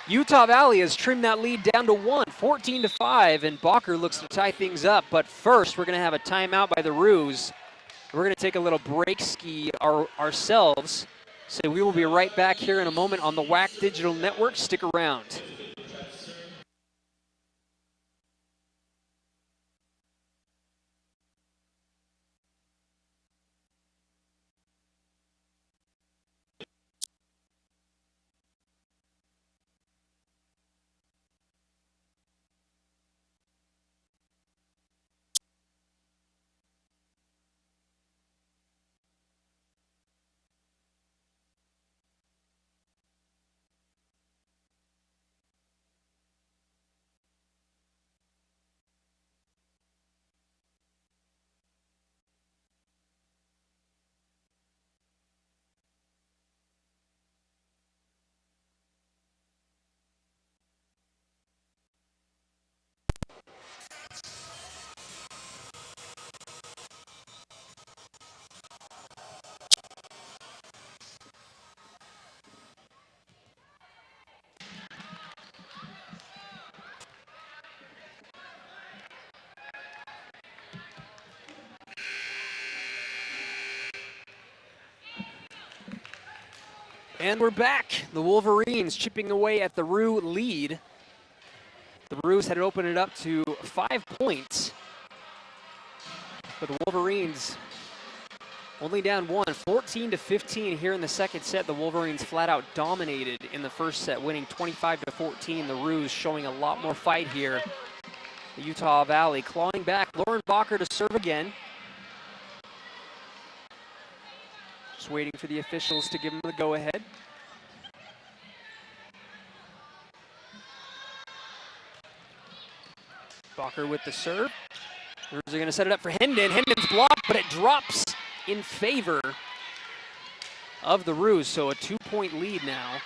Utah Valley has trimmed that lead down to 1, 14-5, and Bacher looks to tie things up. But first, we're going to have a timeout by the Roos. We're going to take a little break ski ourselves. So we will be right back here in a moment on the WAC Digital Network. Stick around. And we're back. The Wolverines chipping away at the Roo lead. The Roos had opened it up to 5 points. But the Wolverines only down 1, 14-15 here in the second set. The Wolverines flat out dominated in the first set, winning 25-14. The Roos showing a lot more fight here. The Utah Valley clawing back. Lauren Bacher to serve again. Just waiting for the officials to give them the go-ahead. Bacher with the serve. The Roos are going to set it up for Hendon. Hendon's blocked, but it drops in favor of the Roos, so a 2-point lead now.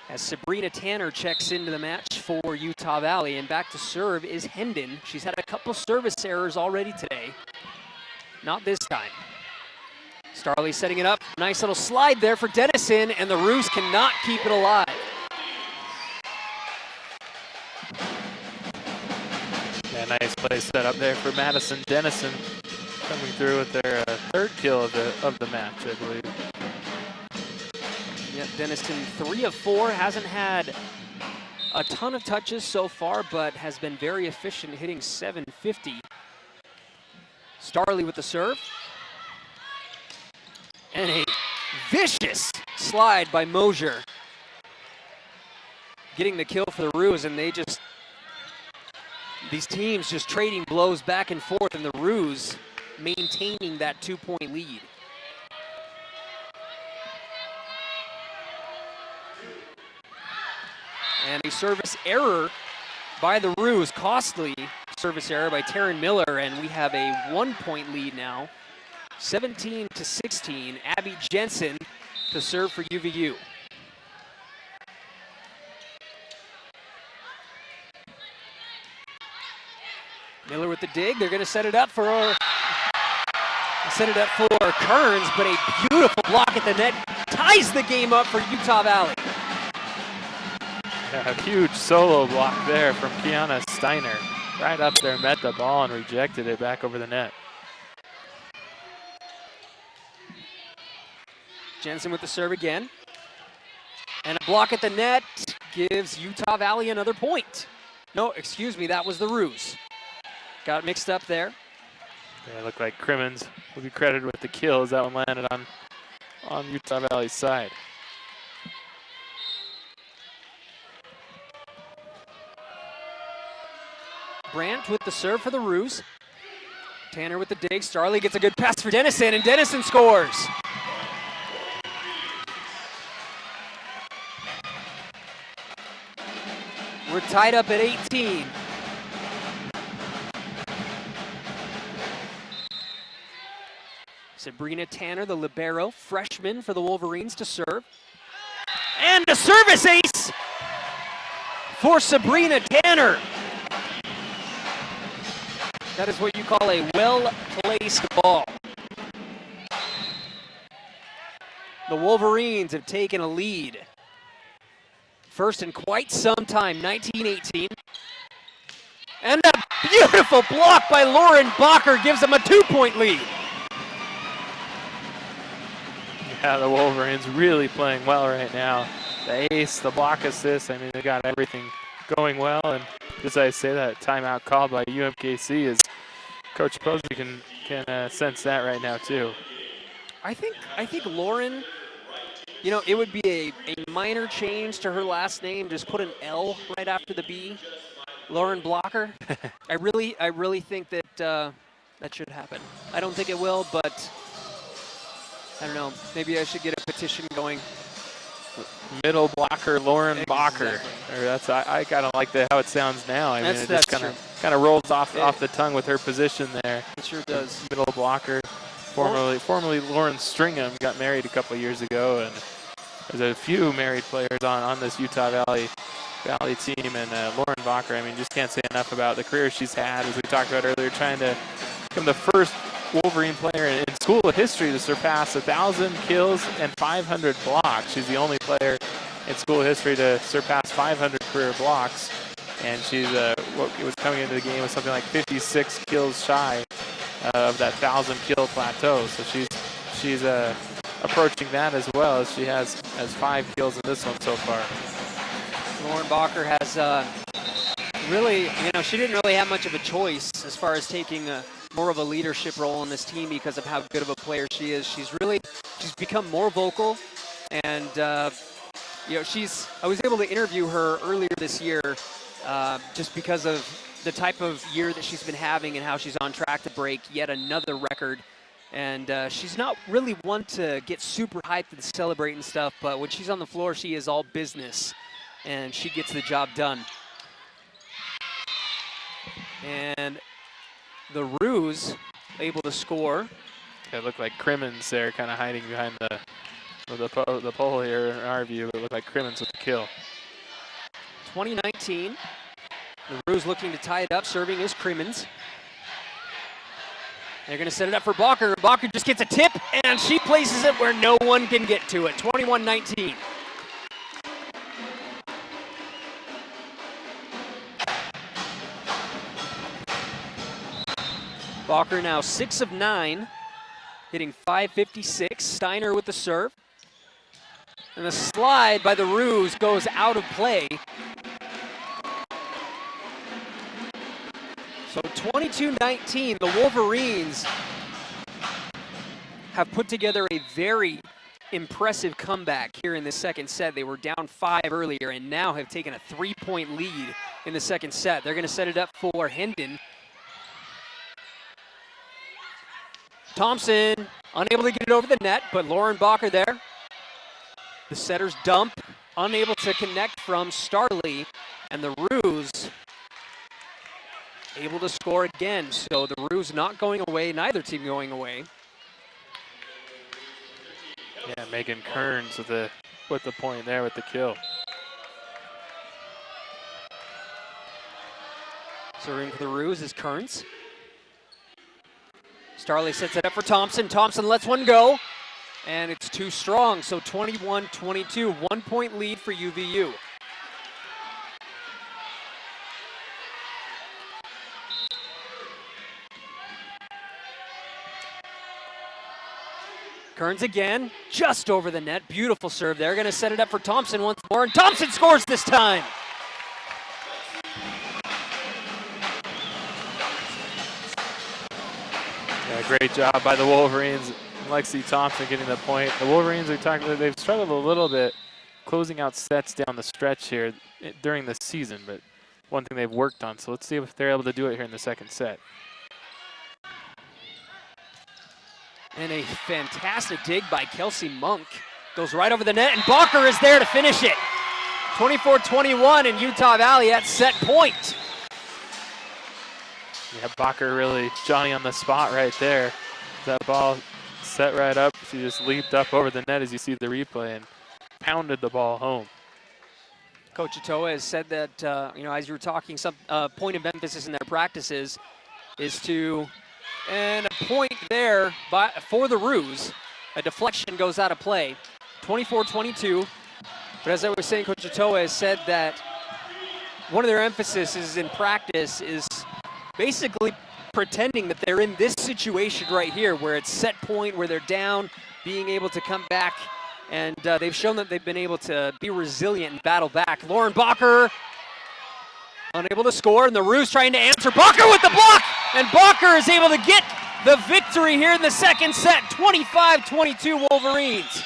As Sabrina Tanner checks into the match for Utah Valley, and back to serve is Hendon. She's had a couple service errors already today. Not this time. Starley setting it up. Nice little slide there for Dennison, and the Roos cannot keep it alive. Yeah, nice play set up there for Madison Dennison, coming through with their third kill of the match, I believe. Yep, Dennison 3 of 4, hasn't had a ton of touches so far, but has been very efficient, hitting 750. Starley with the serve. And a vicious slide by Mosier. Getting the kill for the Roos, and these teams just trading blows back and forth, and the Roos maintaining that 2-point lead. And a service error by the Roos, costly service error by Taryn Miller, and we have a 1-point lead now. 17-16, Abby Jensen to serve for UVU. Miller with the dig. They're going to set it up for Kearns, but a beautiful block at the net ties the game up for Utah Valley. Yeah, a huge solo block there from Kiana Steiner. Right up there, met the ball and rejected it back over the net. Jensen with the serve again. And a block at the net gives Utah Valley another point. No, excuse me, that was the Roos. Got mixed up there. Yeah, it looked like Crimmins will be credited with the kill as that one landed on Utah Valley's side. Brandt with the serve for the Roos. Tanner with the dig. Starley gets a good pass for Dennison, and Dennison scores. We're tied up at 18. Sabrina Tanner, the libero, freshman for the Wolverines to serve. And a service ace for Sabrina Tanner. That is what you call a well-placed ball. The Wolverines have taken a lead. First in quite some time, 19-18. And a beautiful block by Lauren Bacher gives them a 2-point lead. Yeah, the Wolverines really playing well right now. The ace, the block assist, I mean, they got everything going well. And as I say, that timeout called by UMKC is Coach Posey can sense that right now too. I think Lauren, you know, it would be a minor change to her last name. Just put an L right after the B. Lauren Bacher. I really think that that should happen. I don't think it will, but I don't know. Maybe I should get a petition going. Middle blocker, Lauren Bacher. Or that's I kind of like how it sounds now. I mean, it just kind of rolls off the tongue with her position there. It sure does. Middle blocker, formerly Lauren Stringham, got married a couple years ago, and there's a few married players on this Utah Valley team, and Lauren Bacher, I mean, just can't say enough about the career she's had, as we talked about earlier, trying to become the first Wolverine player in school history to surpass 1,000 kills and 500 blocks. She's the only player in school history to surpass 500 career blocks, and she's was coming into the game with something like 56 kills shy of that 1,000 kill plateau. So she's she's approaching that as well, as she has 5 kills in this one so far. Lauren Bacher has really, she didn't really have much of a choice as far as taking more of a leadership role on this team because of how good of a player she is. She's become more vocal, and I was able to interview her earlier this year just because of the type of year that she's been having and how she's on track to break yet another record. And she's not really one to get super hyped and celebrate and stuff, but when she's on the floor, she is all business, and she gets the job done. And the Roos able to score. It looked like Crimmins there, kind of hiding behind the pole here in our view. It looked like Crimmins with the kill. 2019. The Roos looking to tie it up. Serving is Crimmins. They're going to set it up for Bacher. Bacher just gets a tip, and she places it where no one can get to it. 21-19. Bacher now 6 of 9, hitting .556. Steiner with the serve. And the slide by the Roos goes out of play. So 22-19, the Wolverines have put together a very impressive comeback here in the second set. They were down 5 earlier and now have taken a 3-point lead in the second set. They're going to set it up for Hendon. Thompson unable to get it over the net, but Lauren Bacher there. The setter's dump, unable to connect from Starley, and the Roos able to score again. So the Roos not going away, neither team going away. Yeah, Megan Kearns with the point there with the kill. Serving for the Roos is Kearns. Starley sets it up for Thompson. Thompson lets one go, and it's too strong. So 21-22, 1-point lead for UVU. Kearns again, just over the net. Beautiful serve there. Going to set it up for Thompson once more, and Thompson scores this time. Yeah, great job by the Wolverines. Lexi Thompson getting the point. The Wolverines, they've struggled a little bit closing out sets down the stretch here during the season, but one thing they've worked on. So let's see if they're able to do it here in the second set. And a fantastic dig by Kelsey Monk. Goes right over the net, and Bacher is there to finish it. 24-21 in Utah Valley at set point. Yeah, Bacher really Johnny on the spot right there. That ball set right up. She just leaped up over the net as you see the replay and pounded the ball home. Coach Atoa has said that, as you were talking, some point of emphasis in their practices is to, and a point there for the Roos. A deflection goes out of play. 24-22. But as I was saying, Coach Atoa has said that one of their emphasis is in practice is basically pretending that they're in this situation right here where it's set point, where they're down, being able to come back. And they've shown that they've been able to be resilient and battle back. Lauren Bacher unable to score, and the Roos trying to answer. Bacher with the block, and Bacher is able to get the victory here in the second set. 25-22 Wolverines.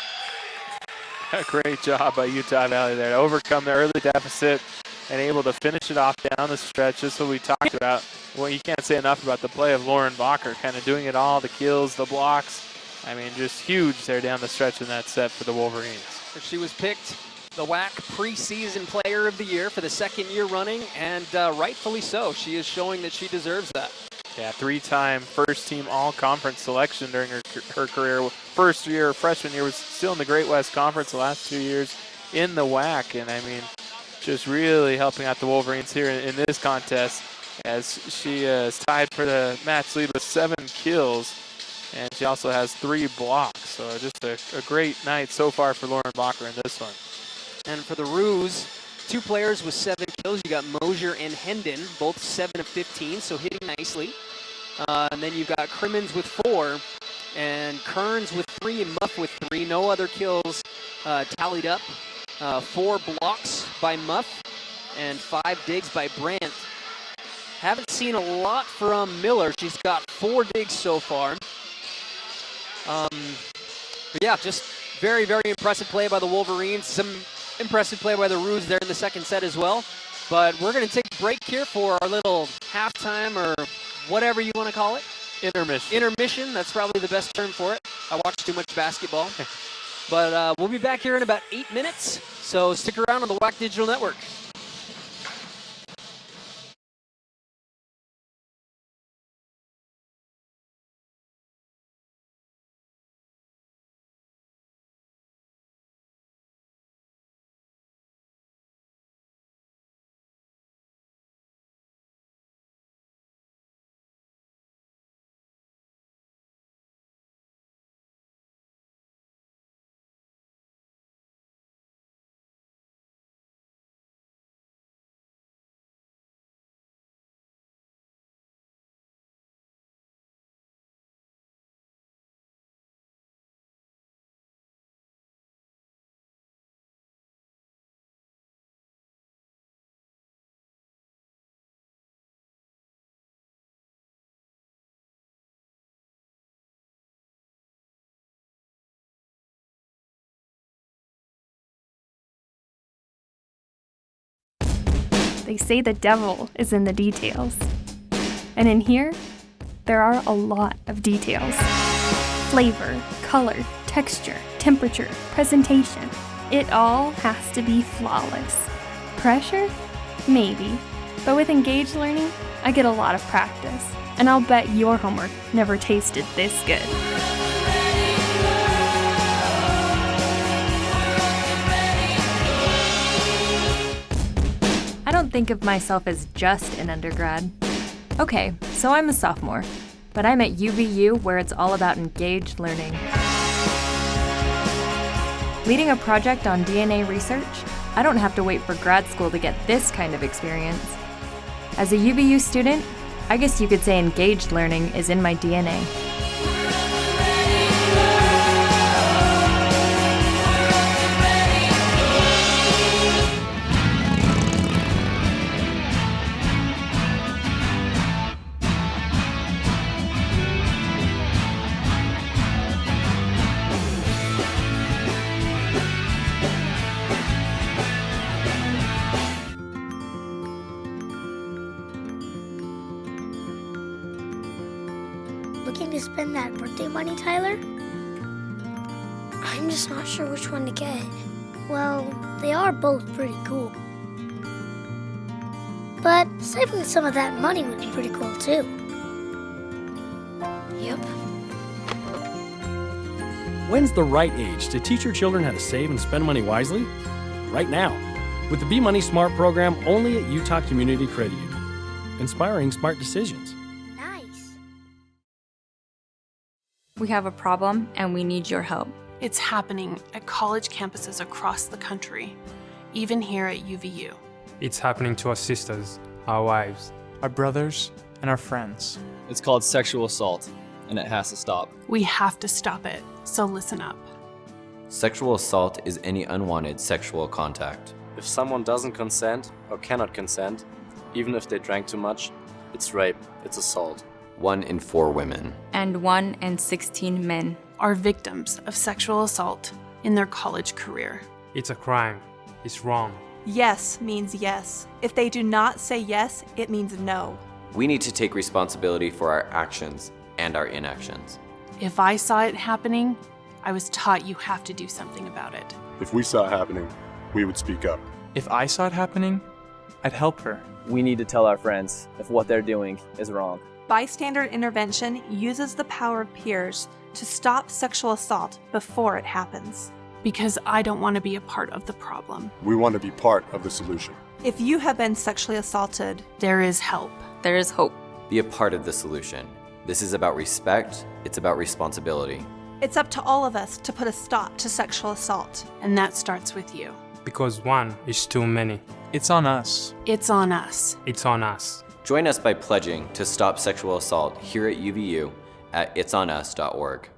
A great job by Utah Valley there to overcome the early deficit and able to finish it off down the stretch. Just what we talked about. Well, you can't say enough about the play of Lauren Bacher, kind of doing it all, the kills, the blocks. I mean, just huge there down the stretch in that set for the Wolverines. She was picked the WAC preseason player of the year for the second year running, and rightfully so. She is showing that she deserves that. Yeah, 3-time first-team all-conference selection during her career. First year, freshman year, was still in the Great West Conference the last 2 years in the WAC. And, I mean, just really helping out the Wolverines here in this contest as she is tied for the match lead with 7 kills. And she also has 3 blocks. So just a great night so far for Lauren Bacher in this one. And for the Roos, 2 players with 7 kills. You got Mosier and Hendon, both 7 of 15, so hitting nicely. And then you've got Crimmins with 4. and Kearns with 3 and Muff with 3. No other kills tallied up. 4 blocks by Muff and 5 digs by Brandt. Haven't seen a lot from Miller. She's got 4 digs so far. But yeah, just very, very impressive play by the Wolverines. Some impressive play by the Roos there in the second set as well. But we're going to take a break here for our little halftime or whatever you want to call it. Intermission. Intermission, that's probably the best term for it. I watch too much basketball. But we'll be back here in about 8 minutes. So stick around on the WAC Digital Network. They say the devil is in the details. And in here, there are a lot of details. Flavor, color, texture, temperature, presentation. It all has to be flawless. Pressure? Maybe. But with engaged learning, I get a lot of practice. And I'll bet your homework never tasted this good. I don't think of myself as just an undergrad. Okay, so I'm a sophomore, but I'm at UVU where it's all about engaged learning. Leading a project on DNA research, I don't have to wait for grad school to get this kind of experience. As a UVU student, I guess you could say engaged learning is in my DNA. Looking to spend that birthday money, Tyler? I'm just not sure which one to get. Well, they are both pretty cool. But saving some of that money would be pretty cool too. Yep. When's the right age to teach your children how to save and spend money wisely? Right now, with the Be Money Smart program only at Utah Community Credit Union. Inspiring smart decisions. We have a problem and we need your help. It's happening at college campuses across the country, even here at UVU. It's happening to our sisters, our wives, our brothers, and our friends. It's called sexual assault, and it has to stop. We have to stop it, so listen up. Sexual assault is any unwanted sexual contact. If someone doesn't consent or cannot consent, even if they drank too much, it's rape, it's assault. 1 in 4 women and 1 in 16 men are victims of sexual assault in their college career. It's a crime. It's wrong. Yes means yes. If they do not say yes, it means no. We need to take responsibility for our actions and our inactions. If I saw it happening, I was taught you have to do something about it. If we saw it happening, we would speak up. If I saw it happening, I'd help her. We need to tell our friends if what they're doing is wrong. Bystander intervention uses the power of peers to stop sexual assault before it happens. Because I don't want to be a part of the problem. We want to be part of the solution. If you have been sexually assaulted, there is help. There is hope. Be a part of the solution. This is about respect. It's about responsibility. It's up to all of us to put a stop to sexual assault. And that starts with you. Because one is too many. It's on us. It's on us. It's on us. Join us by pledging to stop sexual assault here at UVU at itsonus.org.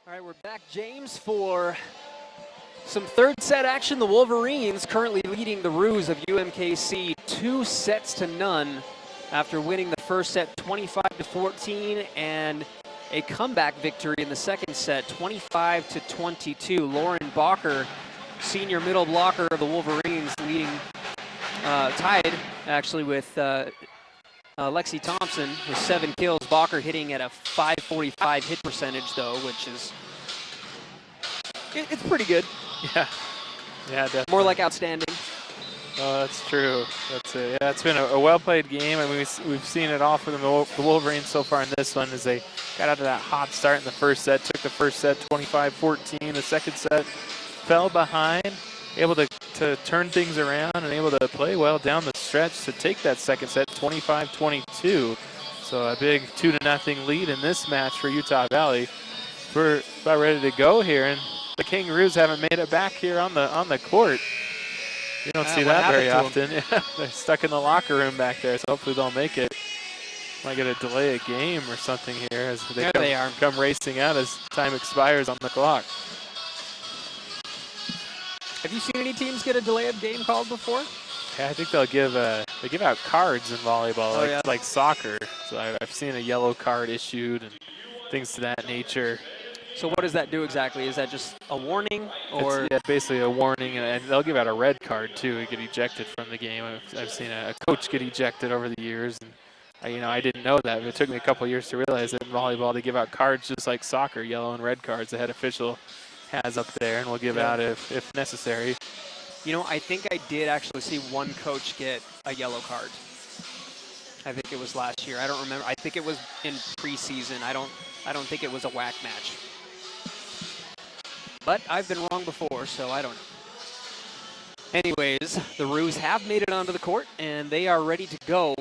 All right, we're back, James, for some third set action. The Wolverines currently leading the Roos of UMKC 2-0 after winning the first set 25-14 and a comeback victory in the second set 25-22. Lauren Bacher, senior middle blocker of the Wolverines, leading, tied actually with Lexi Thompson with 7 kills. Bacher hitting at a .545 hit percentage though, which is it's pretty good. Yeah, definitely. More like outstanding. Oh, that's true. Yeah, it's been a well-played game. I mean, we've seen it all for the Wolverines so far in this one as they got out of that hot start in the first set, took the first set 25-14. The second set fell behind, able to turn things around and able to play well down the stretch to take that second set 25-22. So a big 2-0 lead in this match for Utah Valley. We're about ready to go here, and the Kangaroos haven't made it back here on the court. You don't see that very often. Yeah, they're stuck in the locker room back there, so hopefully they'll make it. Might get a delay a game or something here as they come racing out as time expires on the clock. Have you seen any teams get a delay of game called before? Yeah, I think they'll give they give out cards in volleyball, like soccer. So I've seen a yellow card issued and things to that nature. So what does that do exactly? Is that just a warning, or? It's, basically a warning, and they'll give out a red card too. You get ejected from the game. I've seen a coach get ejected over the years, and I didn't know that. But it took me a couple of years to realize that in volleyball they give out cards just like soccer, yellow and red cards. The head official has up there and will give out if necessary. You know, I think I did actually see one coach get a yellow card. I think it was last year. I don't remember. I think it was in preseason. I don't think it was a WAC match. But I've been wrong before, so I don't know. Anyways, the Roos have made it onto the court, and they are ready to go.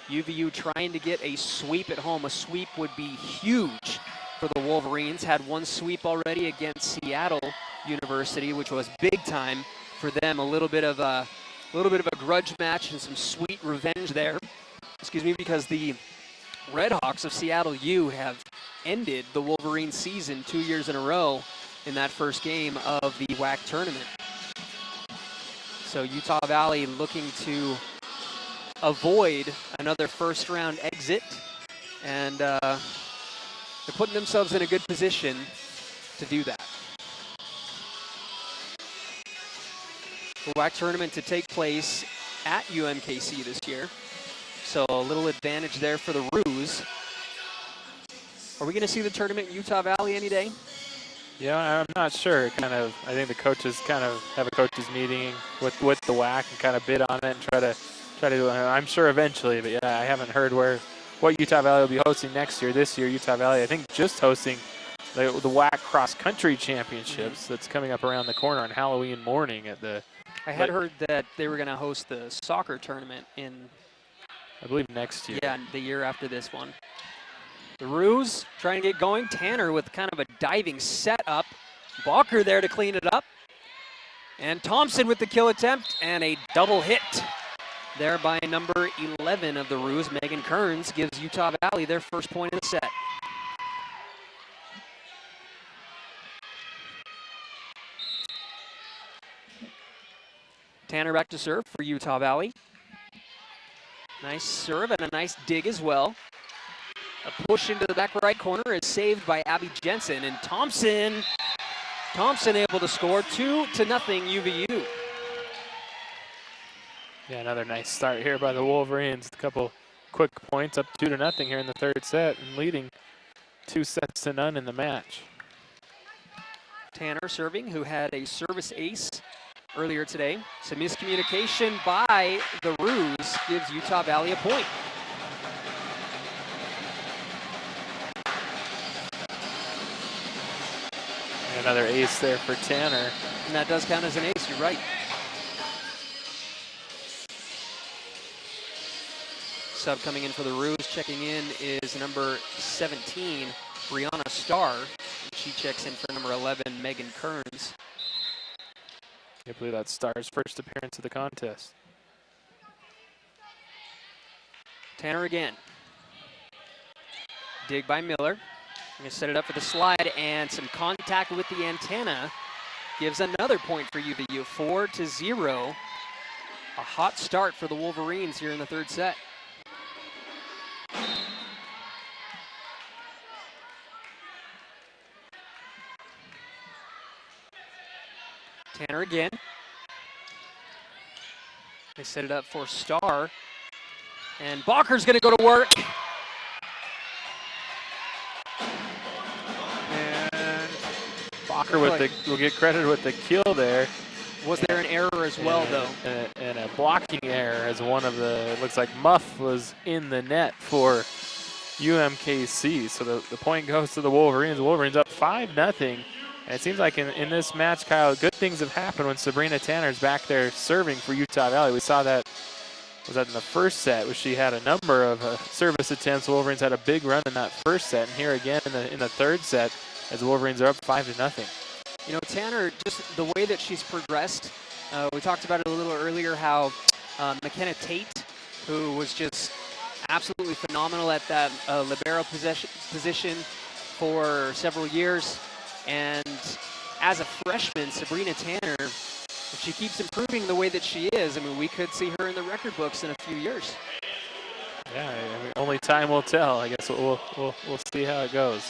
UVU trying to get a sweep at home. A sweep would be huge for the Wolverines. Had one sweep already against Seattle University, which was big time for them. A little bit of a grudge match and some sweet revenge there. Excuse me, because the Redhawks of Seattle U have ended the Wolverine season 2 years in a row in that first game of the WAC tournament. So Utah Valley looking to avoid another first round exit, and they're putting themselves in a good position to do that. The WAC tournament to take place at UMKC this year, so a little advantage there for the Roos. Are we going to see the tournament in Utah Valley any day? Yeah, I'm not sure. I think the coaches kind of have a coaches meeting with the WAC and kind of bid on it and try to. I'm sure eventually, but yeah, I haven't heard what Utah Valley will be hosting next year. This year, Utah Valley, I think, just hosting the WAC Cross Country Championships. That's coming up around the corner on Halloween morning at the. I had heard that they were going to host the soccer tournament in, I believe, next year. Yeah, the year after this one. The Roos trying to get going. Tanner with kind of a diving setup. Bacher there to clean it up. And Thompson with the kill attempt and a double hit there by number 11 of the Roos. Megan Kearns gives Utah Valley their first point of the set. Tanner back to serve for Utah Valley. Nice serve and a nice dig as well. A push into the back right corner is saved by Abby Jensen, and Thompson able to score 2-0 UVU. Yeah, another nice start here by the Wolverines. A couple quick points, up 2-0 here in the third set, and leading 2-0 in the match. Tanner serving, who had a service ace earlier today. Some miscommunication by the Roos gives Utah Valley a point. Another ace there for Tanner. And that does count as an ace, you're right. Sub coming in for the Roos, checking in is number 17, Brianna Starr. She checks in for number 11, Megan Kearns. I believe that's Starr's first appearance of the contest. Tanner again. Dig by Miller. going to set it up for the slide, and some contact with the antenna gives another point for UVU, 4-0. A hot start for the Wolverines here in the third set. Tanner again. They set it up for Starr. And Bacher's going to go to work. And Bacher will get credited with the kill there. Was there an error as well, though? And a blocking error as one of the, it looks like Muff was in the net for UMKC. So the point goes to the Wolverines. The Wolverines up 5-0. And it seems like in this match, Kyle, good things have happened when Sabrina Tanner's back there serving for Utah Valley. We saw that, was that in the first set, where she had a number of service attempts. The Wolverines had a big run in that first set. And here again in the third set, as the Wolverines are up 5-0. You know, Tanner, just the way that she's progressed, we talked about it a little earlier, how McKenna Tate, who was just absolutely phenomenal at that libero position for several years. And as a freshman, Sabrina Tanner, if she keeps improving the way that she is, I mean, we could see her in the record books in a few years. Yeah, I mean, only time will tell. I guess we'll see how it goes.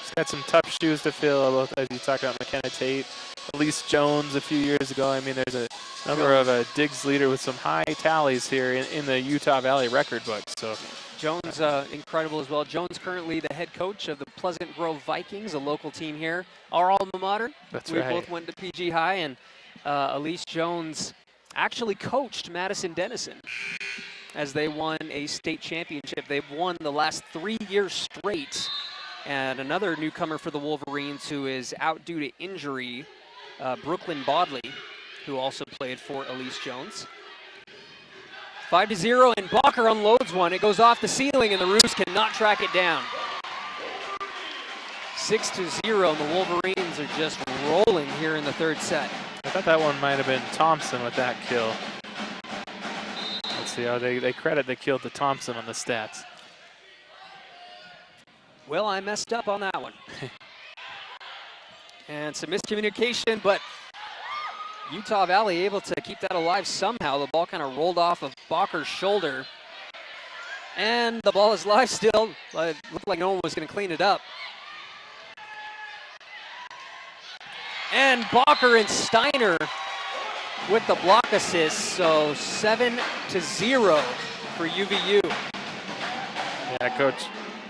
She's got some tough shoes to fill, both as you talked about McKenna Tate, Elise Jones a few years ago. I mean, there's a number of Diggs leader with some high tallies here in the Utah Valley record book. So Jones, incredible as well. Jones currently the head coach of the Pleasant Grove Vikings, a local team here. Our alma mater. That's we right. both went to PG High, and Elise Jones actually coached Madison Denison as they won a state championship. They've won the last 3 years straight. And another newcomer for the Wolverines who is out due to injury, Brooklyn Bodley, who also played for Elise Jones. 5-0, and Bacher unloads one. It goes off the ceiling, and the Roos cannot track it down. 6-0, and the Wolverines are just rolling here in the third set. I thought that one might have been Thompson with that kill. Let's see how they credit the kill to Thompson on the stats. Well, I messed up on that one. And some miscommunication, but Utah Valley able to keep that alive somehow. The ball kind of rolled off of Bacher's shoulder. And the ball is live still. It looked like no one was going to clean it up. And Bacher and Steiner with the block assist. So 7-0 for UVU. Yeah, Coach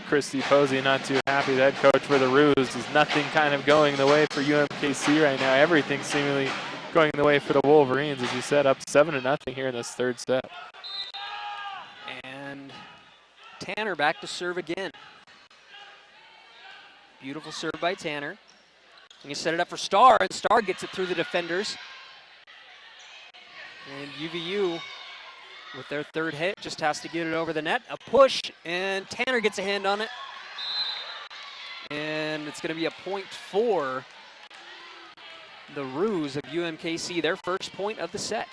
Christy Posey not too happy. The head coach for the Roos is nothing kind of going the way for UMKC right now. Everything seemingly going the way for the Wolverines, as you said, up 7-0 here in this third set. And Tanner back to serve again. Beautiful serve by Tanner. And you set it up for Starr, and Starr gets it through the defenders. And UVU, with their third hit, just has to get it over the net. A push, and Tanner gets a hand on it. And it's going to be a point for the Roos of UMKC, their first point of the set.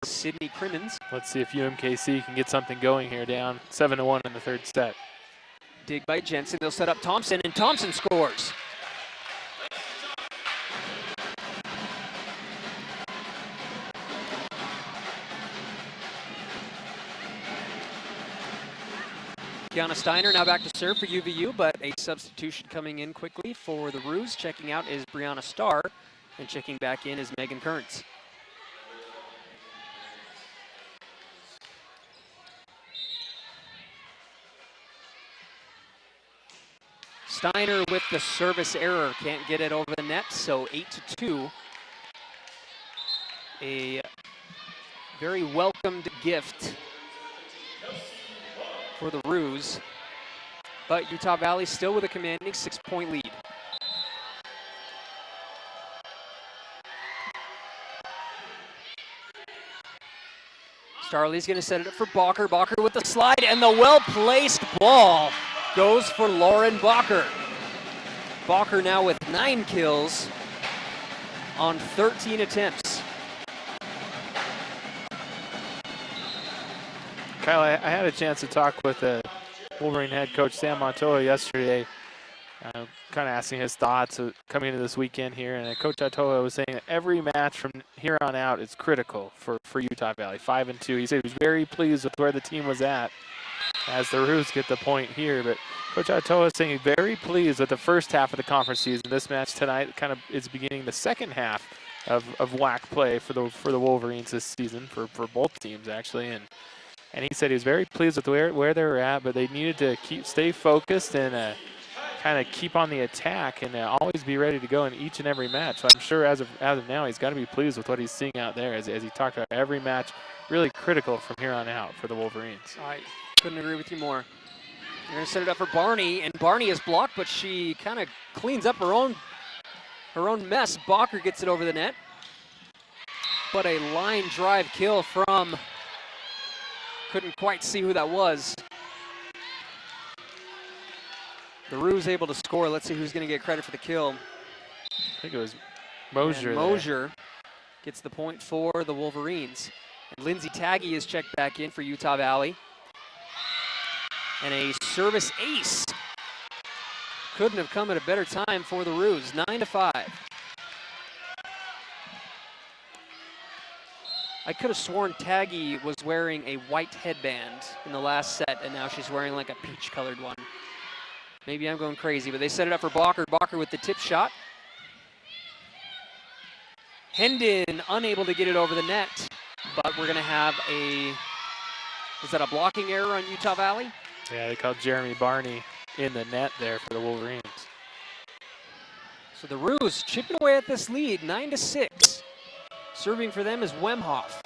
Sydney Crimmins. Let's see if UMKC can get something going here, down 7-1 in the third set. Dig by Jensen. They'll set up Thompson, and Thompson scores. Kiana Steiner now back to serve for UVU, but a substitution coming in quickly for the Roos. Checking out is Brianna Starr, and checking back in is Megan Kearns. Steiner with the service error, can't get it over the net, so 8-2. A very welcomed gift for the Roos, but Utah Valley still with a commanding 6-point lead. Starley's gonna set it up for Bacher. Bacher with the slide, and the well-placed ball goes for Lauren Bacher. Bacher now with 9 kills on 13 attempts. Kyle, I had a chance to talk with Wolverine head coach Sam Montoya yesterday, kind of asking his thoughts coming into this weekend here. And Coach Montoya was saying that every match from here on out is critical for Utah Valley, 5-2. He said he was very pleased with where the team was at as the Roos get the point here. But Coach Montoya is saying he's very pleased with the first half of the conference season. This match tonight kind of is beginning the second half of WAC play for the Wolverines this season, for both teams actually. And he said he was very pleased with where they were at, but they needed to stay focused and kind of keep on the attack and always be ready to go in each and every match. So I'm sure as of now, he's got to be pleased with what he's seeing out there as he talked about every match really critical from here on out for the Wolverines. I couldn't agree with you more. They're going to set it up for Barney, and Barney is blocked, but she kind of cleans up her own mess. Bacher gets it over the net. But a line drive kill from, couldn't quite see who that was. The Roos able to score. Let's see who's going to get credit for the kill. I think it was Mosier. Mosier gets the point for the Wolverines. And Lindsay Taggy is checked back in for Utah Valley. And a service ace. Couldn't have come at a better time for the Roos. 9-5. I could have sworn Taggy was wearing a white headband in the last set, and now she's wearing like a peach-colored one. Maybe I'm going crazy, but they set it up for Bacher. Bacher with the tip shot. Hendon unable to get it over the net, but we're going to have is that a blocking error on Utah Valley? Yeah, they called Jeremy Barney in the net there for the Wolverines. So the Roos chipping away at this lead, 9-6. Serving for them is Wemhoff.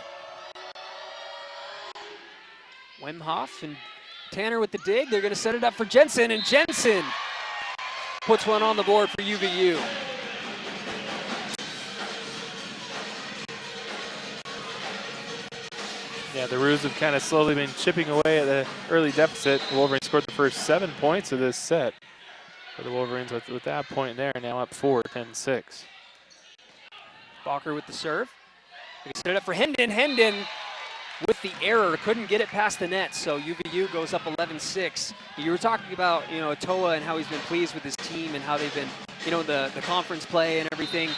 Wemhoff and Tanner with the dig. They're going to set it up for Jensen, and Jensen puts one on the board for UVU. Yeah, the Roos have kind of slowly been chipping away at the early deficit. The Wolverines scored the first 7 points of this set. For the Wolverines with that point there, now up 4, 10-6. Bacher with the serve. They set it up for Hendon. Hendon with the error, couldn't get it past the net, so UVU goes up 11-6. You were talking about, Toa and how he's been pleased with his team and how they've been, the conference play and everything.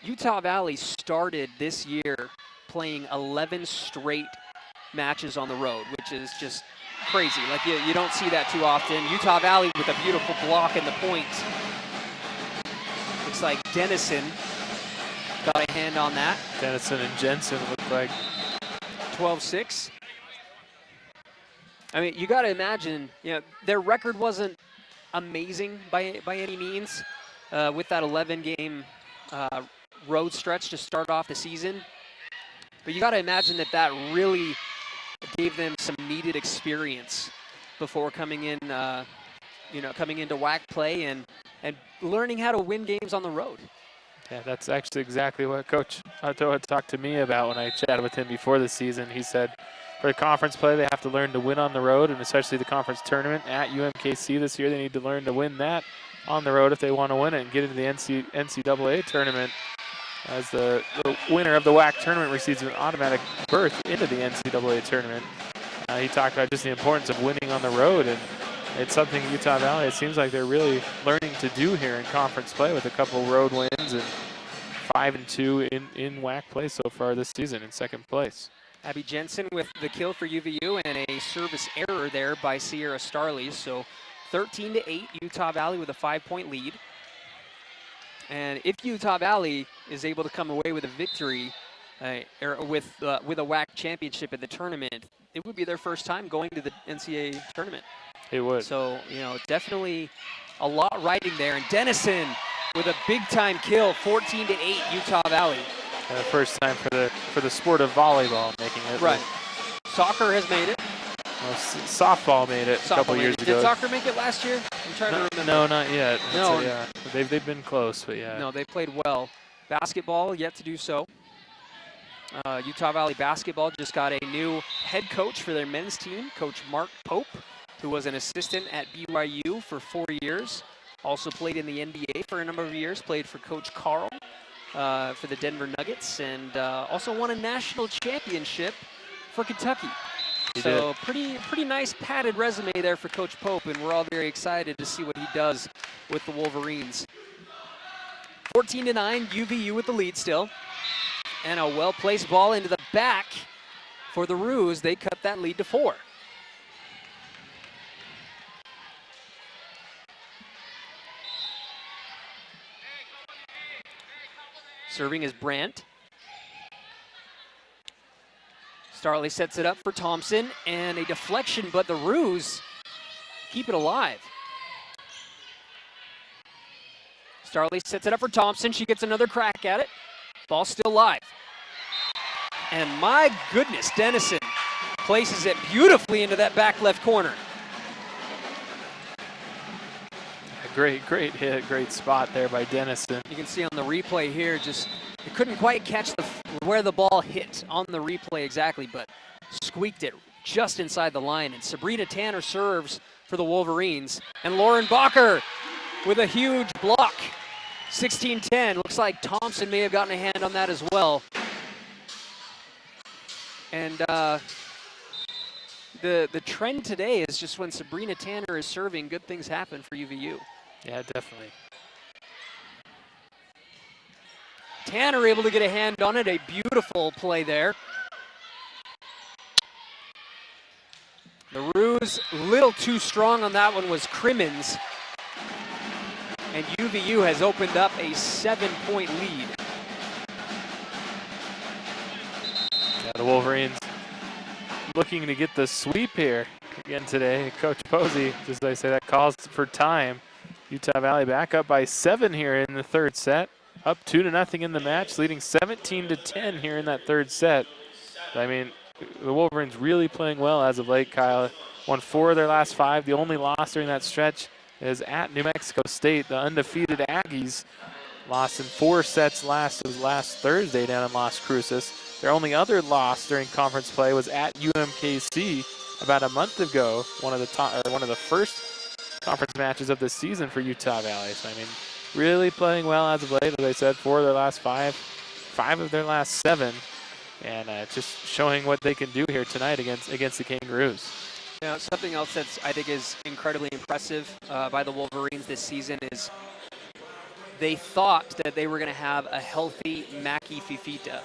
Utah Valley started this year playing 11 straight matches on the road, which is just crazy. Like, you don't see that too often. Utah Valley with a beautiful block in the point. Looks like Dennison got a hand on that. Dennison and Jensen look like 12-6. I mean, you got to imagine, their record wasn't amazing by any means with that 11-game road stretch to start off the season. But you got to imagine that really gave them some needed experience before coming in, coming into WAC play and learning how to win games on the road. Yeah, that's actually exactly what Coach Otto had talked to me about when I chatted with him before the season. He said for the conference play, they have to learn to win on the road, and especially the conference tournament at UMKC this year, they need to learn to win that on the road if they want to win it and get into the NCAA tournament. As the winner of the WAC tournament receives an automatic berth into the NCAA tournament. He talked about just the importance of winning on the road, and it's something Utah Valley, it seems like they're really learning to do here in conference play with a couple road wins and 5-2 in WAC play so far this season in second place. Abby Jensen with the kill for UVU and a service error there by Sierra Starley. So 13-8, Utah Valley with a 5-point lead. And if Utah Valley is able to come away with a victory with a WAC championship at the tournament, it would be their first time going to the NCAA tournament. It would. So, definitely a lot riding there. And Dennison with a big-time kill, 14-8, Utah Valley. And the first time for the sport of volleyball making it. Right. Soccer has made it. Well, softball made it a couple years ago. Did soccer make it last year? I'm trying to remember. No, not yet. No. Yeah, they've been close, but yeah. No, they played well. Basketball yet to do so. Utah Valley basketball just got a new head coach for their men's team, Coach Mark Pope, who was an assistant at BYU for 4 years. Also played in the NBA for a number of years, played for Coach Carl for the Denver Nuggets, and also won a national championship for Kentucky. He So pretty nice padded resume there for Coach Pope, and we're all very excited to see what he does with the Wolverines. 14-9, UVU with the lead still. And a well-placed ball into the back for the Roos. They cut that lead to 4. Serving is Brandt. Starley sets it up for Thompson, and a deflection, but the Roos keep it alive. Starley sets it up for Thompson. She gets another crack at it. Ball still live. And my goodness, Dennison places it beautifully into that back left corner. Great hit, great spot there by Dennison. You can see on the replay here, just it couldn't quite catch where the ball hit on the replay exactly, but squeaked it just inside the line. And Sabrina Tanner serves for the Wolverines. And Lauren Bacher with a huge block. 16-10. Looks like Thompson may have gotten a hand on that as well. And the trend today is just when Sabrina Tanner is serving, good things happen for UVU. Yeah, definitely. Tanner able to get a hand on it. A beautiful play there. The Roos, little too strong on that one was Crimmins. And UVU has opened up a 7-point lead. Yeah, the Wolverines looking to get the sweep here again today. Coach Posey, just as I say, that calls for time. Utah Valley back up by 7 here in the third set. Up 2-0 in the match, leading 17-10 here in that third set. I mean, the Wolverines really playing well as of late, Kyle. Won 4 of their last 5. The only loss during that stretch is at New Mexico State. The undefeated Aggies lost in 4 sets last Thursday down in Las Cruces. Their only other loss during conference play was at UMKC about a month ago. One of the first conference matches of the season for Utah Valley. So I mean, really playing well as of late. As I said, 4 of their last 5, 5 of their last 7, and just showing what they can do here tonight against the Kangaroos. Now, something else that's I think is incredibly impressive by the Wolverines this season is they thought that they were going to have a healthy Mackie Fifita,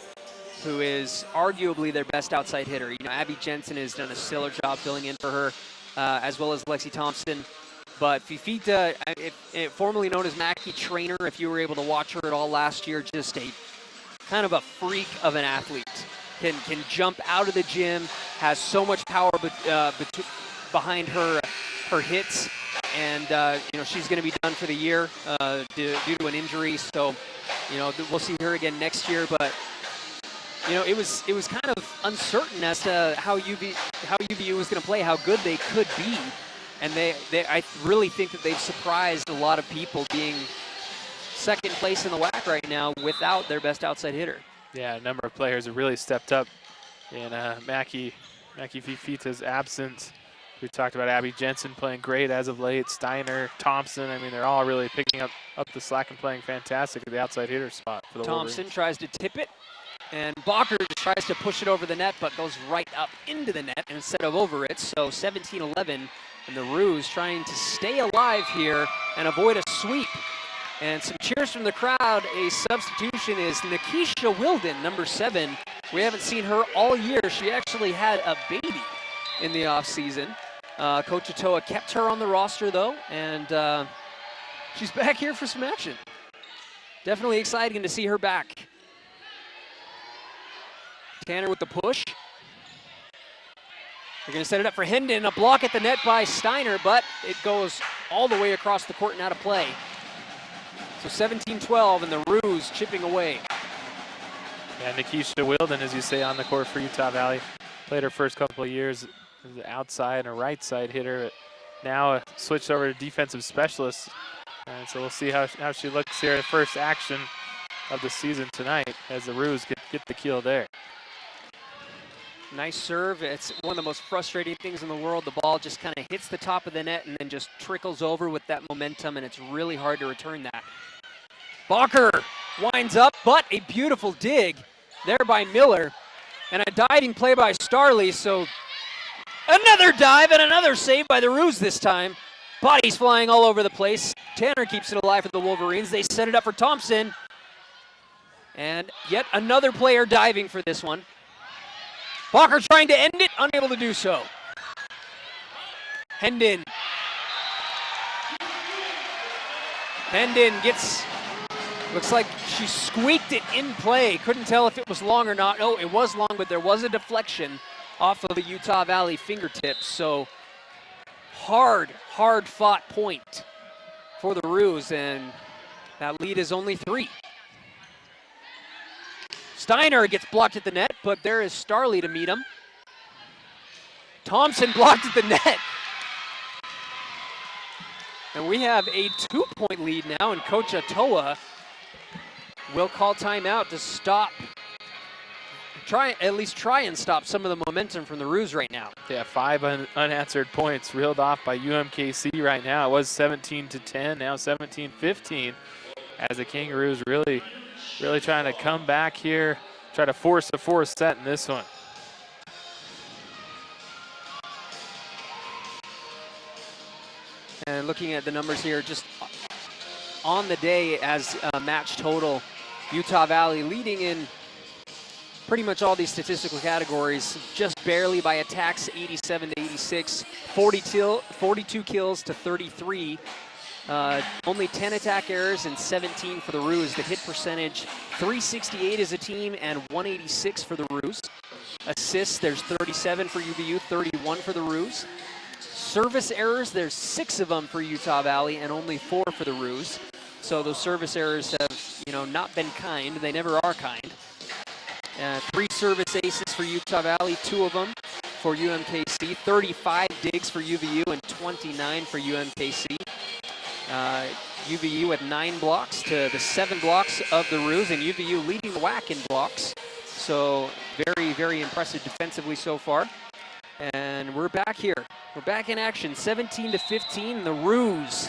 who is arguably their best outside hitter. You know, Abby Jensen has done a stellar job filling in for her, as well as Lexi Thompson. But Fifita, formerly known as Mackie Trainer, if you were able to watch her at all last year, just a kind of a freak of an athlete. Can jump out of the gym, has so much power behind her hits, and you know, she's going to be done for the year due to an injury. So, you know, we'll see her again next year. But you know, it was kind of uncertain as to how UVU was going to play, how good they could be. And I really think that they've surprised a lot of people, being second place in the WAC right now without their best outside hitter. Yeah, a number of players have really stepped up in Mackie Fifita's absence. We talked about Abby Jensen playing great as of late, Steiner, Thompson. I mean, they're all really picking up the slack and playing fantastic at the outside hitter spot for the Thompson Wolverines. tries to tip it, and Bacher tries to push it over the net, but goes right up into the net instead of over it. So 17-11. And the Roos trying to stay alive here and avoid a sweep. And some cheers from the crowd. A substitution is Nikisha Wilden, number 7. We haven't seen her all year. She actually had a baby in the offseason. Coach Atoa kept her on the roster, though, and she's back here for some action. Definitely exciting to see her back. Tanner with the push. They're going to set it up for Hendon. A block at the net by Steiner, but it goes all the way across the court and out of play. So 17-12, and the Roos chipping away. Yeah, Nikisha Wilden, as you say, on the court for Utah Valley. Played her first couple of years as an outside and a right side hitter. Now switched over to defensive specialist. And so we'll see how she looks here at first action of the season tonight as the Roos get the kill there. Nice serve. It's one of the most frustrating things in the world. The ball just kind of hits the top of the net and then just trickles over with that momentum, and it's really hard to return that. Bacher winds up, but a beautiful dig there by Miller. And a diving play by Starley, so another dive and another save by the Roos this time. Bodies flying all over the place. Tanner keeps it alive for the Wolverines. They set it up for Thompson. And yet another player diving for this one. Bacher trying to end it, unable to do so. Hendon gets, looks like she squeaked it in play. Couldn't tell if it was long or not. Oh, it was long, but there was a deflection off of a Utah Valley fingertips. So hard fought point for the Roos, and that lead is only 3. Steiner gets blocked at the net, but there is Starley to meet him. Thompson blocked at the net. And we have a 2-point lead now, and Coach Atoa will call timeout to stop, try and stop some of the momentum from the Roos right now. Yeah, 5 unanswered points reeled off by UMKC right now. It was 17-10, now 17-15, as the Kangaroos really trying to come back here, try to force a 4th set in this one. And looking at the numbers here, just on the day as a match total, Utah Valley leading in pretty much all these statistical categories, just barely by attacks, 87-86, 42 kills to 33. Only 10 attack errors and 17 for the Roos. The hit percentage, 368 as a team and 186 for the Roos. Assists, there's 37 for UVU, 31 for the Roos. Service errors, there's 6 of them for Utah Valley and only 4 for the Roos. So those service errors have, not been kind. They never are kind. 3 service aces for Utah Valley, 2 of them for UMKC. 35 digs for UVU and 29 for UMKC. UVU with 9 blocks to the 7 blocks of the Roos, and UVU leading the WAC in blocks. So very, very impressive defensively so far. And we're back here. We're back in action, 17-15. The Roos,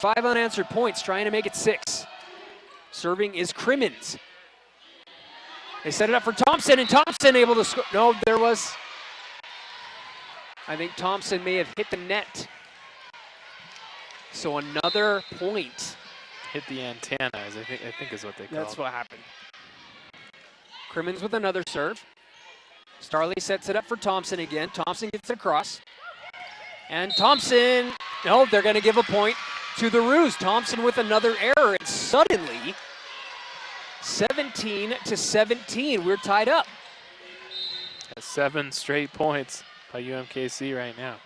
5 unanswered points, trying to make it 6. Serving is Crimmins. They set it up for Thompson, and Thompson able to score. No, I think Thompson may have hit the net. So another point. Hit the antenna, I think is what they call it. That's what happened. Crimmins with another serve. Starley sets it up for Thompson again. Thompson gets it across. And Thompson, no, they're going to give a point to the Roos. Thompson with another error, and suddenly 17-17, we're tied up. 7 straight points by UMKC right now.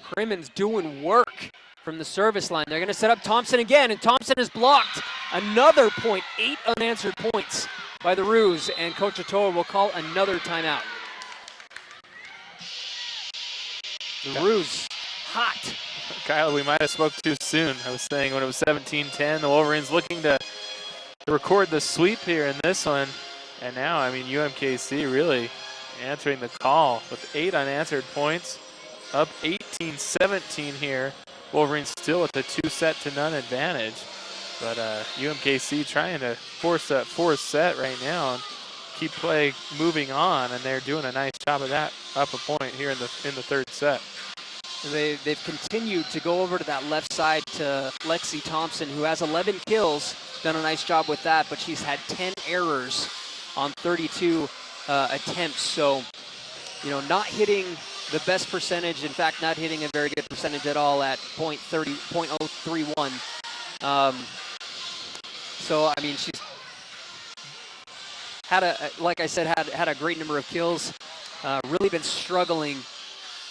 Crimmins doing work from the service line. They're going to set up Thompson again, and Thompson is blocked. Another point, 8 unanswered points by the Roos, and Coach Atoa will call another timeout. The Roos hot. Kyle, we might have spoke too soon. I was saying when it was 17-10, the Wolverines looking to record the sweep here in this one. And now, UMKC really answering the call with 8 unanswered points. Up 18-17 here. Wolverines still with a 2-0 advantage. But UMKC trying to force that 4th set right now and keep play moving on, and they're doing a nice job of that, up a point here in the 3rd set. They've continued to go over to that left side to Lexi Thompson, who has 11 kills, done a nice job with that, but she's had 10 errors on 32 attempts. So, not hitting the best percentage, in fact, not hitting a very good percentage at all at .031. So, she's had had a great number of kills. Really been struggling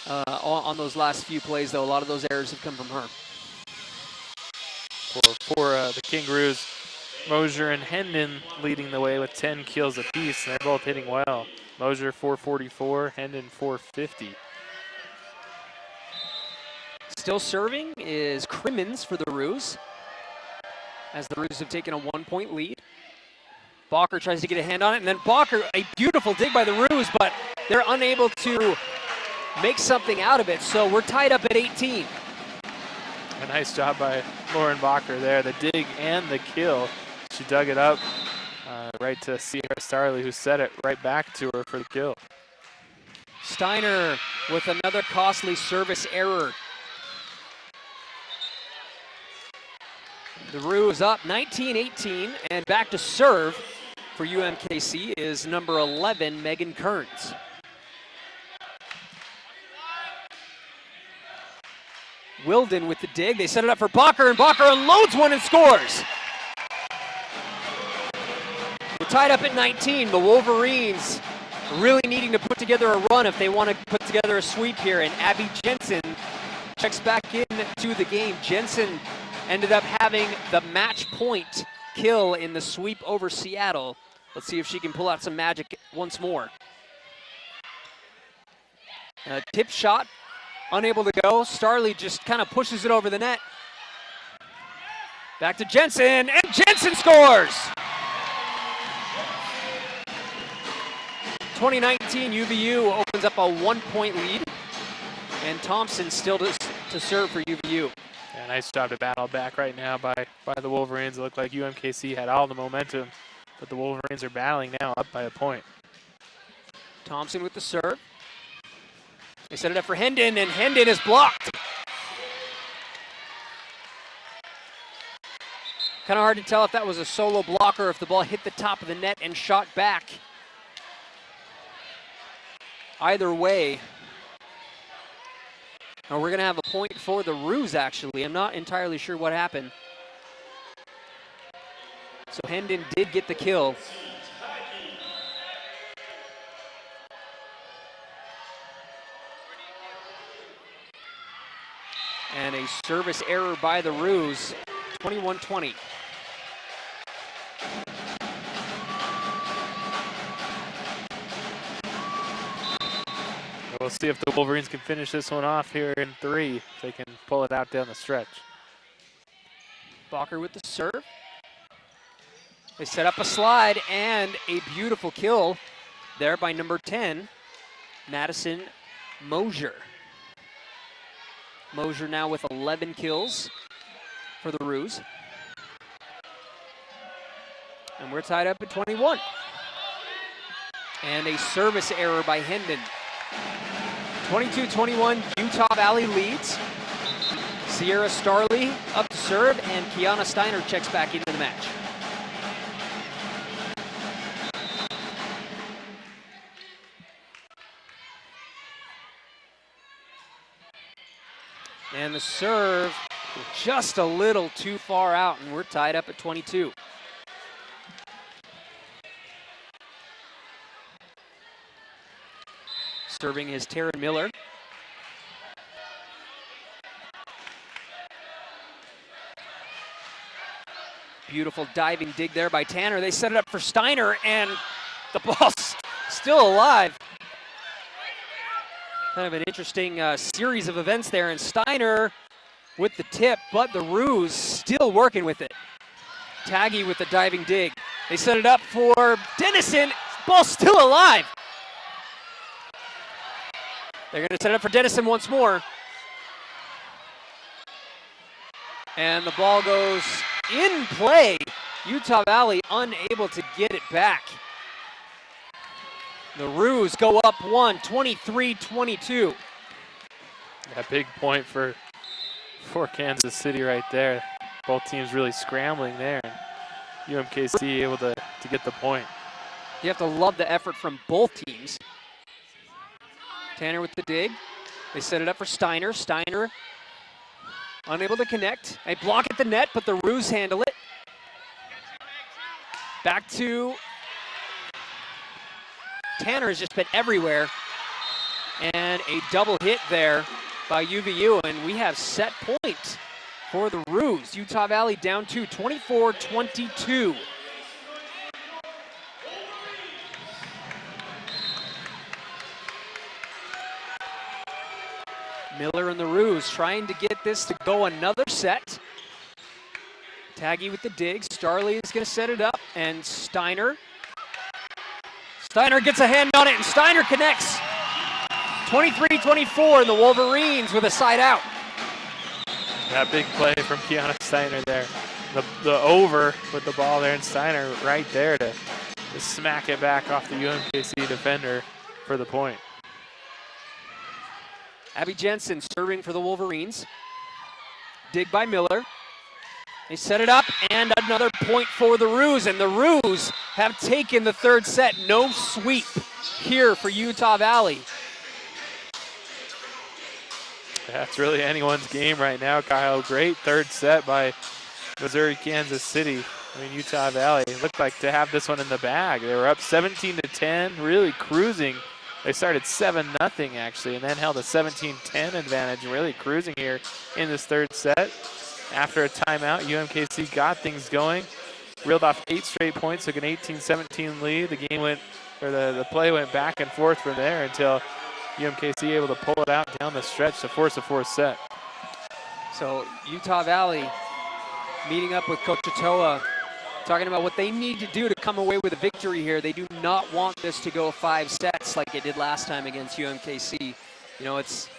on those last few plays, though. A lot of those errors have come from her. For the Kangaroos, Mosier and Hendon leading the way with 10 kills apiece. They're both hitting well. Mosier 444, Hendon 450. Still serving is Crimmins for the Roos, as the Roos have taken a 1-point lead. Bacher tries to get a hand on it, and then Bacher, a beautiful dig by the Roos, but they're unable to make something out of it, so we're tied up at 18. A nice job by Lauren Bacher there, the dig and the kill. She dug it up right to Sierra Starley, who set it right back to her for the kill. Steiner with another costly service error. The Roos up 19-18, and back to serve for UMKC is number 11, Megan Kearns. Wilden with the dig. They set it up for Bacher, and Bacher unloads one and scores. We're tied up at 19. The Wolverines really needing to put together a run if they want to put together a sweep here, and Abby Jensen checks back into the game. Jensen ended up having the match point kill in the sweep over Seattle. Let's see if she can pull out some magic once more. Tip shot, unable to go. Starley just kind of pushes it over the net. Back to Jensen, and Jensen scores! 2019 UVU opens up a 1-point lead, and Thompson still to serve for UVU. Yeah, nice job to battle back right now by the Wolverines. It looked like UMKC had all the momentum, but the Wolverines are battling now up by a point. Thompson with the serve. They set it up for Hendon, and Hendon is blocked. Kind of hard to tell if that was a solo blocker, if the ball hit the top of the net and shot back. Either way, now we're going to have a point for the Roos, actually. I'm not entirely sure what happened. So Hendon did get the kill. And a service error by the Roos, 21-20. We'll see if the Wolverines can finish this one off here in 3, if they can pull it out down the stretch. Bacher with the serve. They set up a slide, and a beautiful kill there by number 10, Madison Mosier. Mosier now with 11 kills for the Roos. And we're tied up at 21. And a service error by Hendon. 22-21, Utah Valley leads. Sierra Starley up to serve, and Kiana Steiner checks back into the match. And the serve just a little too far out, and we're tied up at 22. Serving is Taryn Miller. Beautiful diving dig there by Tanner. They set it up for Steiner, and the ball's still alive. Kind of an interesting series of events there, and Steiner with the tip, but the Roos still working with it. Taggy with the diving dig. They set it up for Dennison. Ball's still alive. They're going to set it up for Dennison once more. And the ball goes in play. Utah Valley unable to get it back. The Roos go up 23-22. A big point for Kansas City right there. Both teams really scrambling there. And UMKC able to get the point. You have to love the effort from both teams. Tanner with the dig. They set it up for Steiner. Steiner unable to connect. A block at the net, but the Roos handle it. Back to Tanner has just been everywhere. And a double hit there by UVU, and we have set point for the Roos. Utah Valley down 2, 24-22. Miller and the Roos trying to get this to go another set. Taggy with the dig. Starley is going to set it up, and Steiner gets a hand on it, and Steiner connects. 23-24, and the Wolverines with a side out. That big play from Kiana Steiner there. The over with the ball there, and Steiner right there to to smack it back off the UMKC defender for the point. Abby Jensen serving for the Wolverines. Dig by Miller. They set it up, and another point for the Roos, and the Roos have taken the third set. No sweep here for Utah Valley. That's really anyone's game right now, Kyle. Great third set by Missouri, Kansas City. I mean, Utah Valley looked like to have this one in the bag. They were up 17-10, really cruising. They started 7-0 actually, and then held a 17-10 advantage, really cruising here in this third set. After a timeout, UMKC got things going, reeled off 8 straight points, took an 18-17 lead. The game went, or the play went back and forth from there until UMKC able to pull it out down the stretch to force a fourth set. So Utah Valley meeting up with Coach Atoa, talking about what they need to do to come away with a victory here. They do not want this to go 5 sets like it did last time against UMKC. You know, it's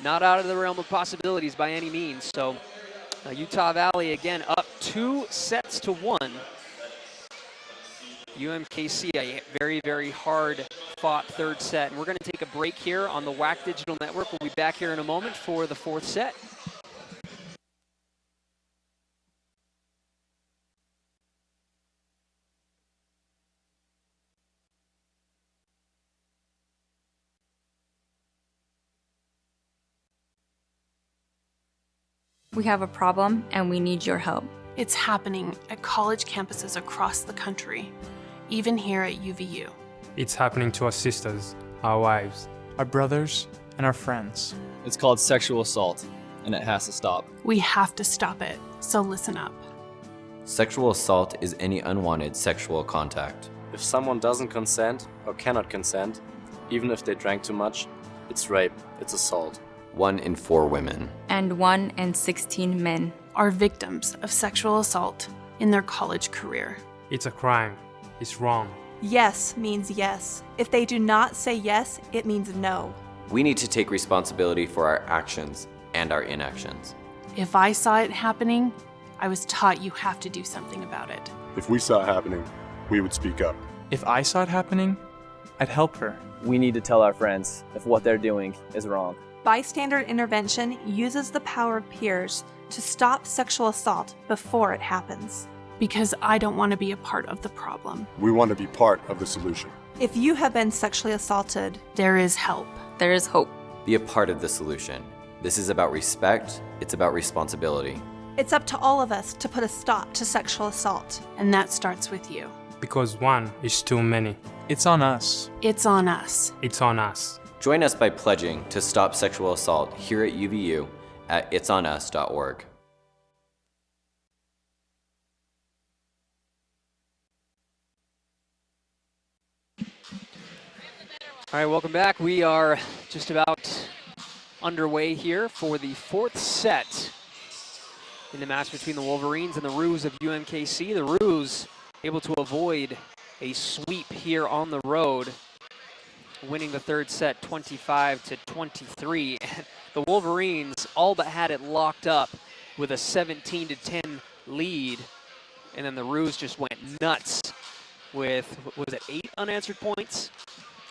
not out of the realm of possibilities by any means. So Utah Valley again up 2-1. UMKC, a very, very hard fought third set. And we're going to take a break here on the WAC Digital Network. We'll be back here in a moment for the fourth set. We have a problem and we need your help. It's happening at college campuses across the country, even here at UVU. It's happening to our sisters, our wives, our brothers, and our friends. It's called sexual assault, and it has to stop. We have to stop it, so listen up. Sexual assault is any unwanted sexual contact. If someone doesn't consent or cannot consent, even if they drank too much, it's rape, it's assault. 1 in 4 women And 1 in 16 men are victims of sexual assault in their college career. It's a crime. It's wrong. Yes means yes. If they do not say yes, it means no. We need to take responsibility for our actions and our inactions. If I saw it happening, I was taught you have to do something about it. If we saw it happening, we would speak up. If I saw it happening, I'd help her. We need to tell our friends if what they're doing is wrong. Bystander intervention uses the power of peers to stop sexual assault before it happens. Because I don't want to be a part of the problem. We want to be part of the solution. If you have been sexually assaulted, there is help. There is hope. Be a part of the solution. This is about respect, it's about responsibility. It's up to all of us to put a stop to sexual assault. And that starts with you. Because one is too many. It's on us. It's on us. It's on us. Join us by pledging to stop sexual assault here at UVU at itsonus.org. All right, welcome back. We are just about underway here for the fourth set in the match between the Wolverines and the Roos of UMKC. The Roos able to avoid a sweep here on the road, winning the third set 25-23. The Wolverines all but had it locked up with a 17-10 lead, and then the Roos just went nuts with, what was it, 8 unanswered points?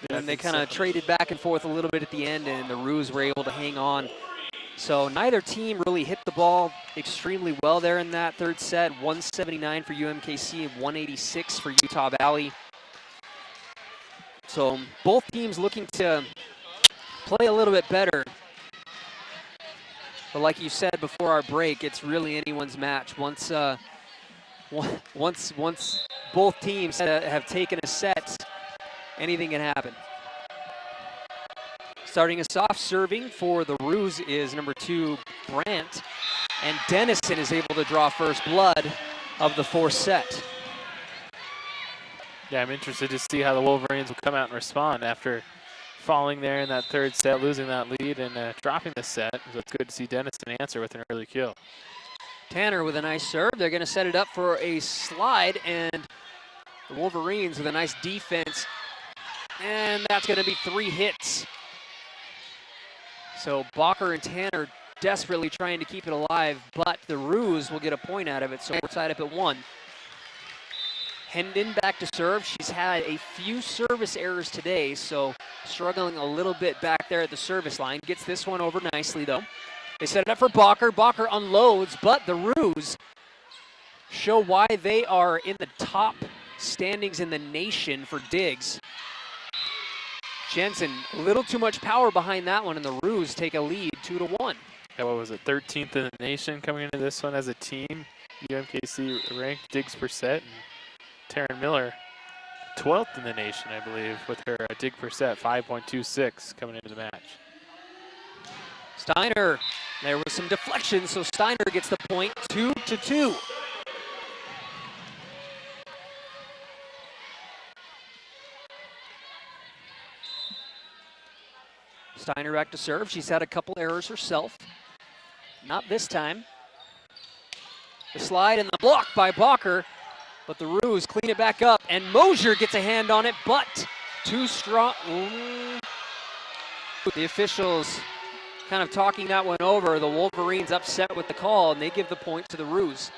And they kind of traded back and forth a little bit at the end, and the Roos were able to hang on. So neither team really hit the ball extremely well there in that third set. 179 for UMKC and 186 for Utah Valley. So both teams looking to play a little bit better. But like you said before our break, it's really anyone's match. Once both teams have taken a set, anything can happen. Starting us off, serving for the Roos is number 2, Brandt. And Dennison is able to draw first blood of the fourth set. Yeah, I'm interested to see how the Wolverines will come out and respond after falling there in that third set, losing that lead and dropping the set. So it's good to see Dennison answer with an early kill. Tanner with a nice serve. They're going to set it up for a slide, and the Wolverines with a nice defense. And that's going to be 3 hits. So Bacher and Tanner desperately trying to keep it alive, but the Roos will get a point out of it, so we're tied up at 1. Hendon back to serve. She's had a few service errors today, so struggling a little bit back there at the service line. Gets this one over nicely, though. They set it up for Bacher. Bacher unloads, but the Roos show why they are in the top standings in the nation for digs. Jensen, a little too much power behind that one, and the Roos take a lead 2-1. Yeah, what was it, 13th in the nation coming into this one as a team. UMKC ranked digs per set. And Taryn Miller, 12th in the nation, I believe, with her dig per set, 5.26 coming into the match. Steiner, there was some deflection, so Steiner gets the point, 2-2. Steiner back to serve. She's had a couple errors herself. Not this time. The slide and the block by Bacher, but the Roos clean it back up, and Mosier gets a hand on it, but too strong. The officials kind of talking that one over. The Wolverines upset with the call, and they give the point to the Roos.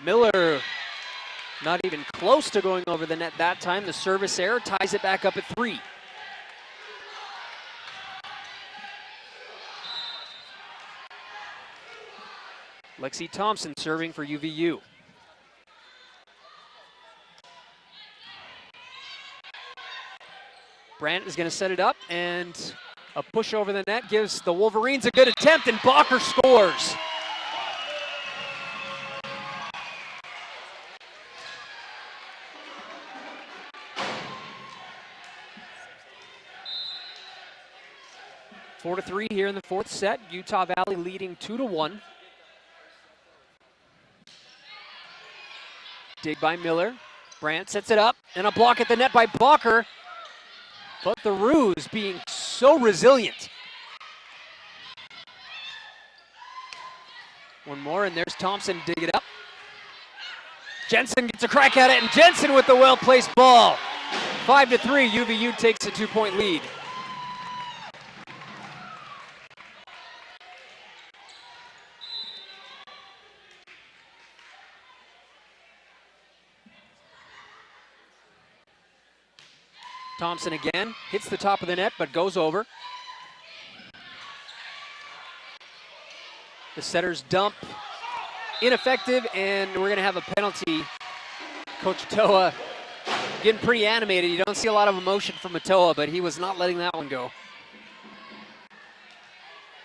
Miller not even close to going over the net that time. The service error ties it back up at 3. Lexi Thompson serving for UVU. Brandt is going to set it up, and a push over the net gives the Wolverines a good attempt, and Bacher scores. Four to 3 here in the fourth set. Utah Valley leading 2-1. Dig by Miller. Brandt sets it up, and a block at the net by Bacher. But the Roos being so resilient. One more, and there's Thompson dig it up. Jensen gets a crack at it, and Jensen with the well-placed ball. 5-3, UVU takes a 2-point lead. Thompson again, hits the top of the net, but goes over. The setter's dump, ineffective, and we're going to have a penalty. Coach Atoa getting pretty animated. You don't see a lot of emotion from Atoa, but he was not letting that one go.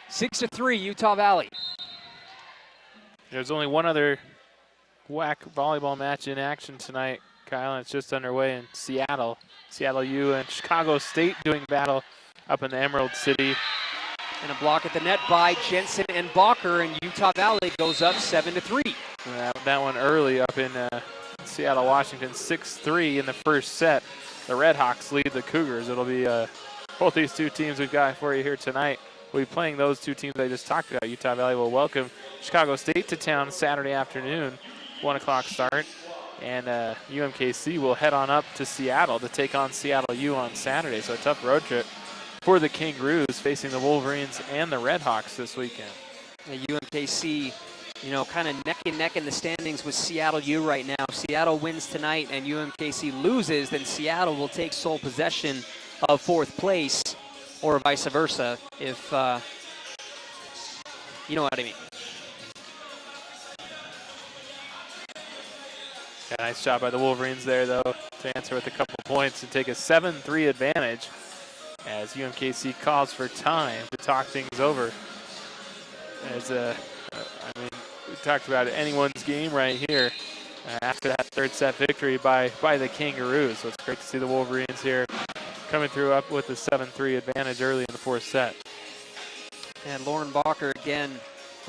6-3, Utah Valley. There's only one other WAC volleyball match in action tonight, Kyle, and it's just underway in Seattle. Seattle U and Chicago State doing battle up in the Emerald City. And a block at the net by Jensen and Bacher, and Utah Valley goes up 7-3. That one early up in Seattle, Washington, 6-3 in the first set. The Red Hawks lead the Cougars. It'll be both these two teams we've got for you here tonight. We'll be playing those two teams I just talked about. Utah Valley will welcome Chicago State to town Saturday afternoon, 1 o'clock start. And UMKC will head on up to Seattle to take on Seattle U on Saturday. So a tough road trip for the Kangaroos, facing the Wolverines and the Red Hawks this weekend. UMKC, you know, kind of neck and neck in the standings with Seattle U right now. If Seattle wins tonight and UMKC loses, then Seattle will take sole possession of fourth place, or vice versa, if you know what I mean. Yeah, nice job by the Wolverines there, though, to answer with a couple points and take a 7-3 advantage as UMKC calls for time to talk things over. As I mean, we talked about it, anyone's game right here after that third set victory by the Kangaroos. So it's great to see the Wolverines here coming through up with a 7-3 advantage early in the fourth set. And Lauren Bacher again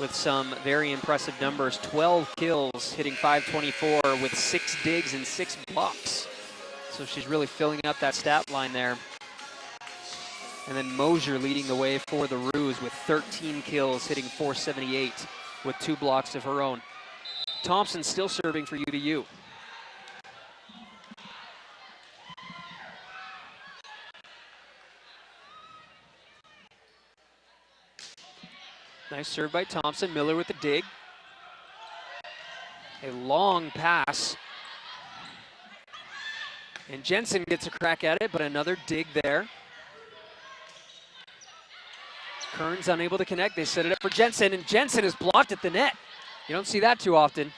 with some very impressive numbers. 12 kills, hitting .524 with 6 digs and 6 blocks. So she's really filling up that stat line there. And then Mosier leading the way for the Roos with 13 kills, hitting .478 with 2 blocks of her own. Thompson still serving for UVU. Nice serve by Thompson. Miller with the dig. A long pass. And Jensen gets a crack at it, but another dig there. Kearns unable to connect. They set it up for Jensen, and Jensen is blocked at the net. You don't see that too often.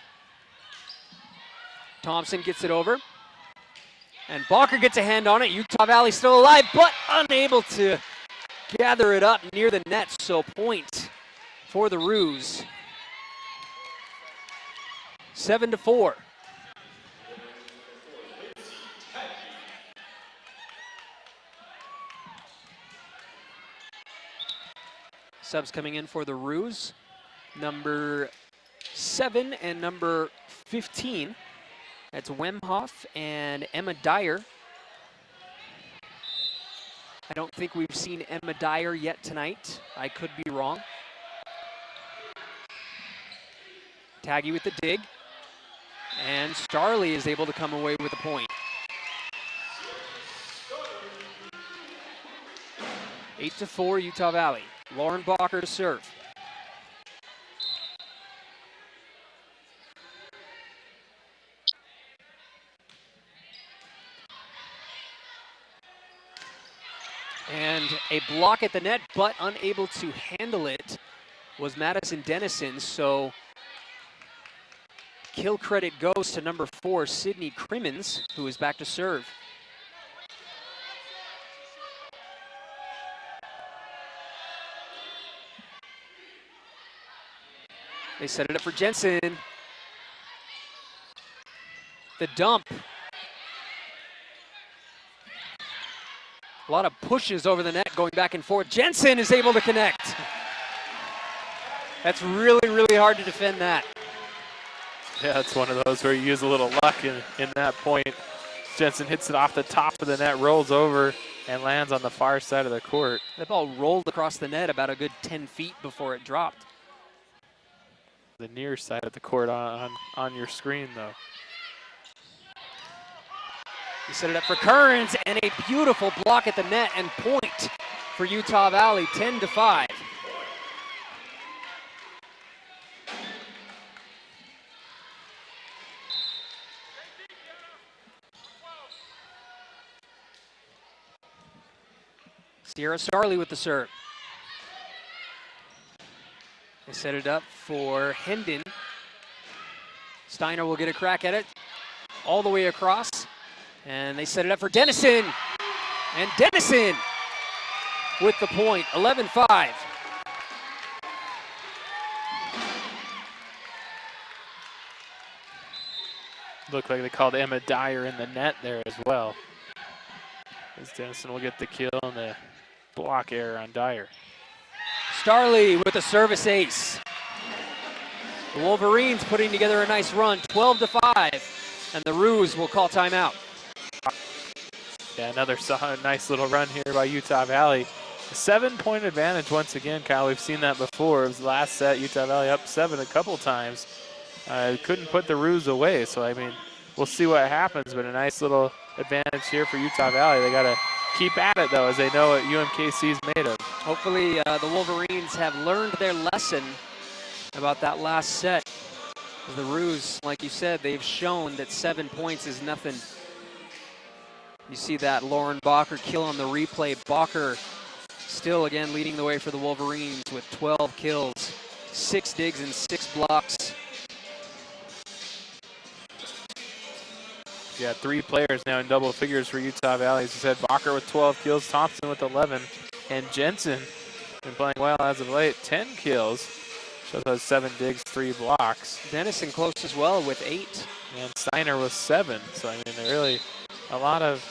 Thompson gets it over. And Balker gets a hand on it. Utah Valley still alive, but unable to gather it up near the net. So point for the Roos. 7-4. Subs coming in for the Roos. Number 7 and number 15. That's Wemhoff and Emma Dyer. I don't think we've seen Emma Dyer yet tonight. I could be wrong. Taggy with the dig. And Starley is able to come away with a point. 8-4 Utah Valley. Lauren Balker to serve. And a block at the net, but unable to handle it was Madison Dennison. So kill credit goes to number 4, Sydney Crimmins, who is back to serve. They set it up for Jensen. The dump. A lot of pushes over the net going back and forth. Jensen is able to connect. That's really, really hard to defend that. Yeah, it's one of those where you use a little luck in that point. Jensen hits it off the top of the net, rolls over, and lands on the far side of the court. That ball rolled across the net about a good 10 feet before it dropped. The near side of the court on your screen, though. He set it up for Kearns, and a beautiful block at the net and point for Utah Valley, 10-5. Sierra Starley with the serve. They set it up for Hendon. Steiner will get a crack at it all the way across. And they set it up for Dennison. And Dennison with the point, 11-5. Looked like they called Emma Dyer in the net there as well. As Dennison will get the kill and the block error on Dyer. Starley with a service ace. The Wolverines putting together a nice run, 12-5. And the Roos will call timeout. Yeah, another nice little run here by Utah Valley. A 7-point advantage once again, Kyle. We've seen that before. It was the last set, Utah Valley up 7 a couple times. Couldn't put the Roos away, so I mean, we'll see what happens, but a nice little advantage here for Utah Valley. They got to keep at it, though, as they know what UMKC is made of. Hopefully the Wolverines have learned their lesson about that last set. The Roos, like you said, they've shown that 7 points is nothing. You see that Lauren Balker kill on the replay. Balker still again leading the way for the Wolverines with 12 kills, 6 digs and 6 blocks. Yeah, 3 players now in double figures for Utah Valley. As you said, Balker with 12 kills, Thompson with 11, and Jensen been playing well as of late, 10 kills. Shows us 7 digs, 3 blocks. Dennison close as well with 8. And Steiner with 7. So I mean, they're really a lot of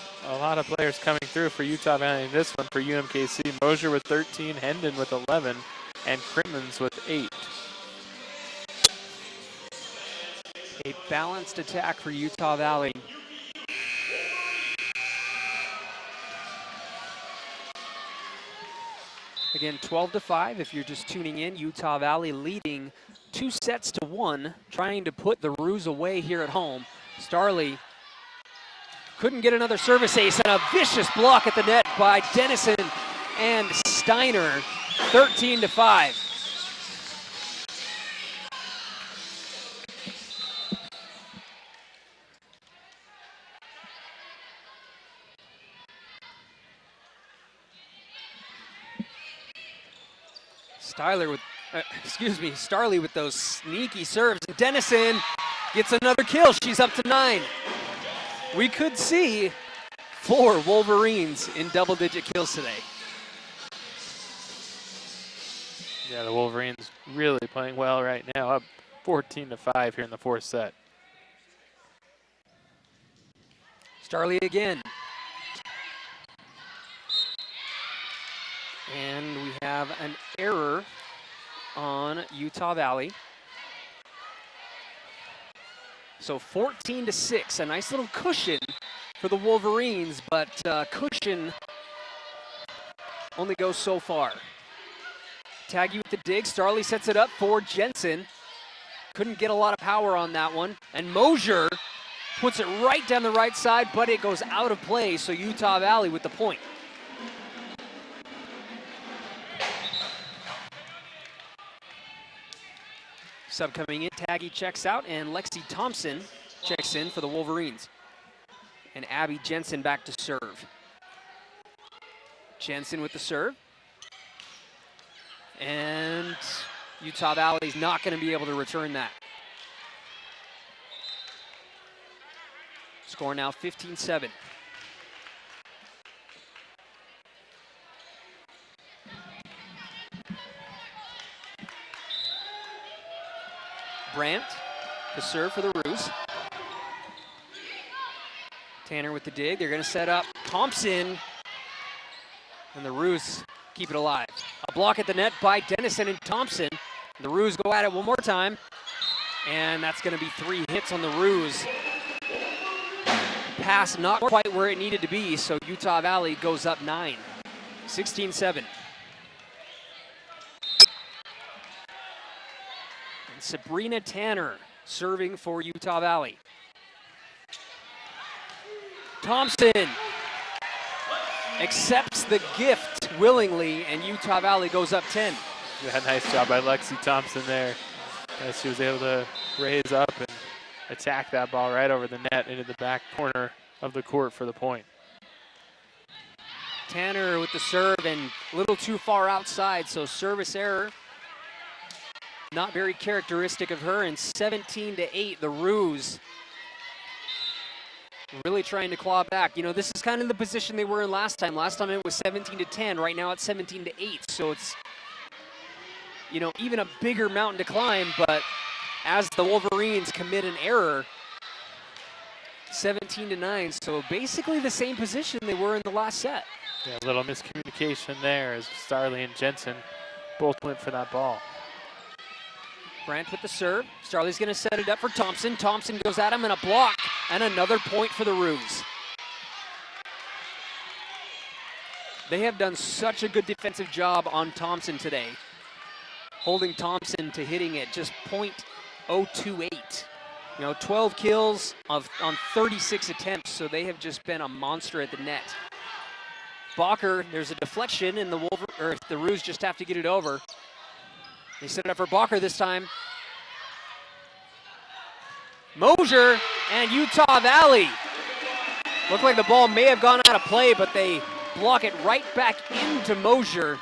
players coming through for Utah Valley in this one for UMKC. Mosier with 13, Hendon with 11, and Crimmins with 8. A balanced attack for Utah Valley. Again, 12-5 if you're just tuning in. Utah Valley leading 2-1, trying to put the Roos away here at home. Starley couldn't get another service ace, and a vicious block at the net by Dennison and Steiner, 13-5. Starley with those sneaky serves. Dennison gets another kill. She's up to 9. We could see 4 Wolverines in double-digit kills today. Yeah, the Wolverines really playing well right now, up 14-5 here in the 4th set. Starley again. And we have an error on Utah Valley. So 14-6, a nice little cushion for the Wolverines, but cushion only goes so far. Taggy with the dig. Starley sets it up for Jensen. Couldn't get a lot of power on that one. And Mosier puts it right down the right side, but it goes out of play, so Utah Valley with the point. Sub coming in, Taggy checks out, and Lexi Thompson checks in for the Wolverines. And Abby Jensen back to serve. Jensen with the serve. And Utah Valley's not going to be able to return that. Score now 15-7. Brandt to serve for the Roos. Tanner with the dig. They're going to set up Thompson. And the Roos keep it alive. A block at the net by Dennison and Thompson. The Roos go at it one more time. And that's going to be 3 hits on the Roos. Pass not quite where it needed to be, so Utah Valley goes up 9. 16-7. And Sabrina Tanner serving for Utah Valley. Thompson accepts the gift willingly, and Utah Valley goes up 10. Yeah, nice job by Lexi Thompson there. As she was able to raise up and attack that ball right over the net into the back corner of the court for the point. Tanner with the serve and a little too far outside, so service error. Not very characteristic of her, and 17-8, the Roos really trying to claw back. You know, this is kind of the position they were in last time. Last time it was 17-10, right now it's 17-8, so it's, you know, even a bigger mountain to climb, but as the Wolverines commit an error, 17-9, so basically the same position they were in the last set. Yeah, a little miscommunication there as Starley and Jensen both went for that ball. Brandt with the serve. Starley's going to set it up for Thompson. Thompson goes at him and a block, and another point for the Roos. They have done such a good defensive job on Thompson today, holding Thompson to hitting it just .028. You know, 12 kills on 36 attempts, so they have just been a monster at the net. Bacher, there's a deflection, and the Roos just have to get it over. They set it up for Bacher this time. Mosier and Utah Valley. Looked like the ball may have gone out of play, but they block it right back into Mosier,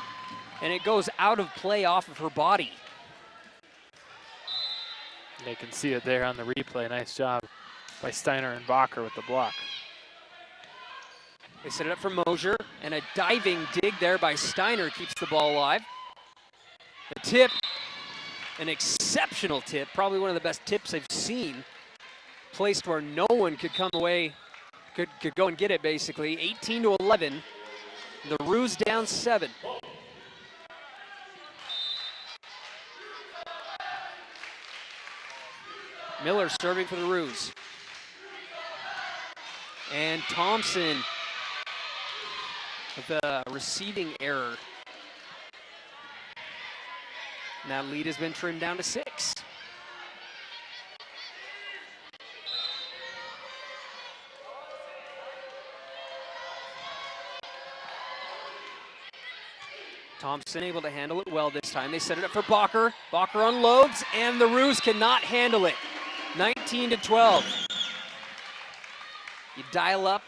and it goes out of play off of her body. You can see it there on the replay. Nice job by Steiner and Bacher with the block. They set it up for Mosier, and a diving dig there by Steiner keeps the ball alive. The tip, an exceptional tip, probably one of the best tips I've seen. Placed where no one could come away, could go and get it basically. 18-11, the Roos down 7. Miller serving for the Roos. And Thompson with a receiving error. And that lead has been trimmed down to 6. Thompson able to handle it well this time. They set it up for Bacher. Bacher unloads, and the Roos cannot handle it. 19-12. You dial up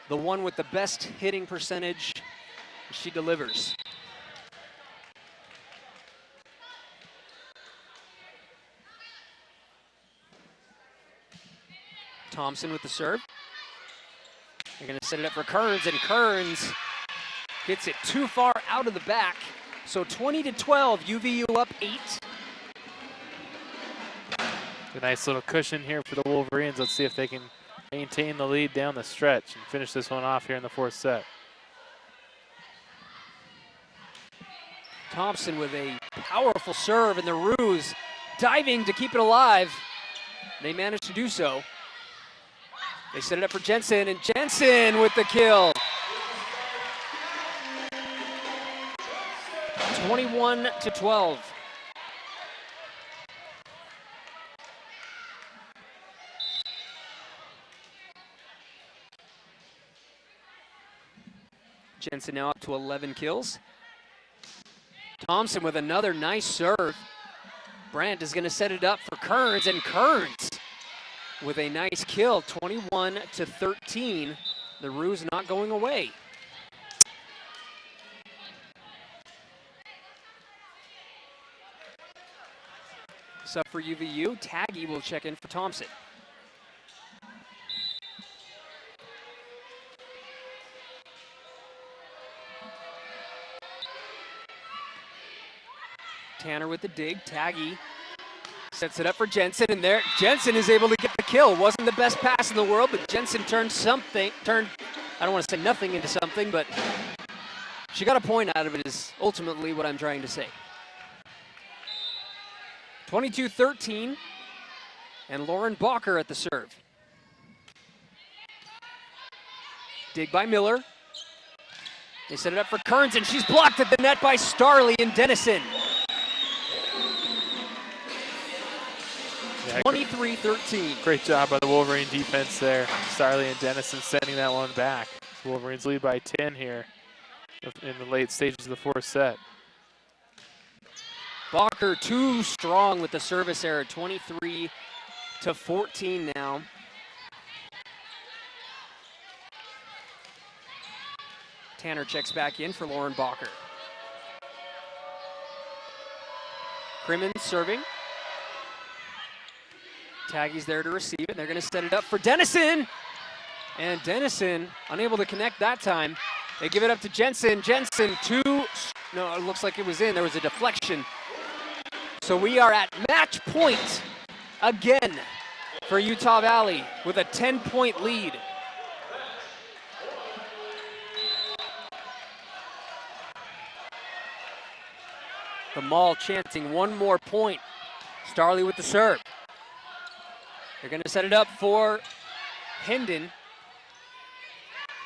the one with the best hitting percentage. She delivers. Thompson with the serve. They're going to set it up for Kearns, and Kearns hits it too far out of the back. So 20-12, UVU up 8. A nice little cushion here for the Wolverines. Let's see if they can maintain the lead down the stretch and finish this one off here in the 4th set. Thompson with a powerful serve, and the Roos diving to keep it alive. They managed to do so. They set it up for Jensen, and Jensen with the kill. 21-12. Jensen now up to 11 kills. Thompson with another nice serve. Brandt is going to set it up for Kearns, and Kearns with a nice kill, 21-13. The Roos not going away. Sub for UVU, Taggy will check in for Thompson. Tanner with the dig, Taggy sets it up for Jensen, and there Jensen is able to get the kill. Wasn't the best pass in the world, but Jensen turned, I don't want to say nothing into something, but she got a point out of it is ultimately what I'm trying to say. 22-13, and Lauren Bacher at the serve. Dig by Miller. They set it up for Kearns, and she's blocked at the net by Starley and Dennison. 23-13. Great job by the Wolverine defense there. Starley and Dennison sending that one back. Wolverines lead by 10 here in the late stages of the 4th set. Bacher too strong with the service error, 23-14 now. Tanner checks back in for Lauren Bacher. Crimmins serving. Taggy's there to receive it. They're going to set it up for Dennison. And Dennison unable to connect that time. They give it up to Jensen. Jensen no, it looks like it was in. There was a deflection. So we are at match point again for Utah Valley with a 10-point lead. The Mall chanting one more point. Starley with the serve. They're going to set it up for Hendon.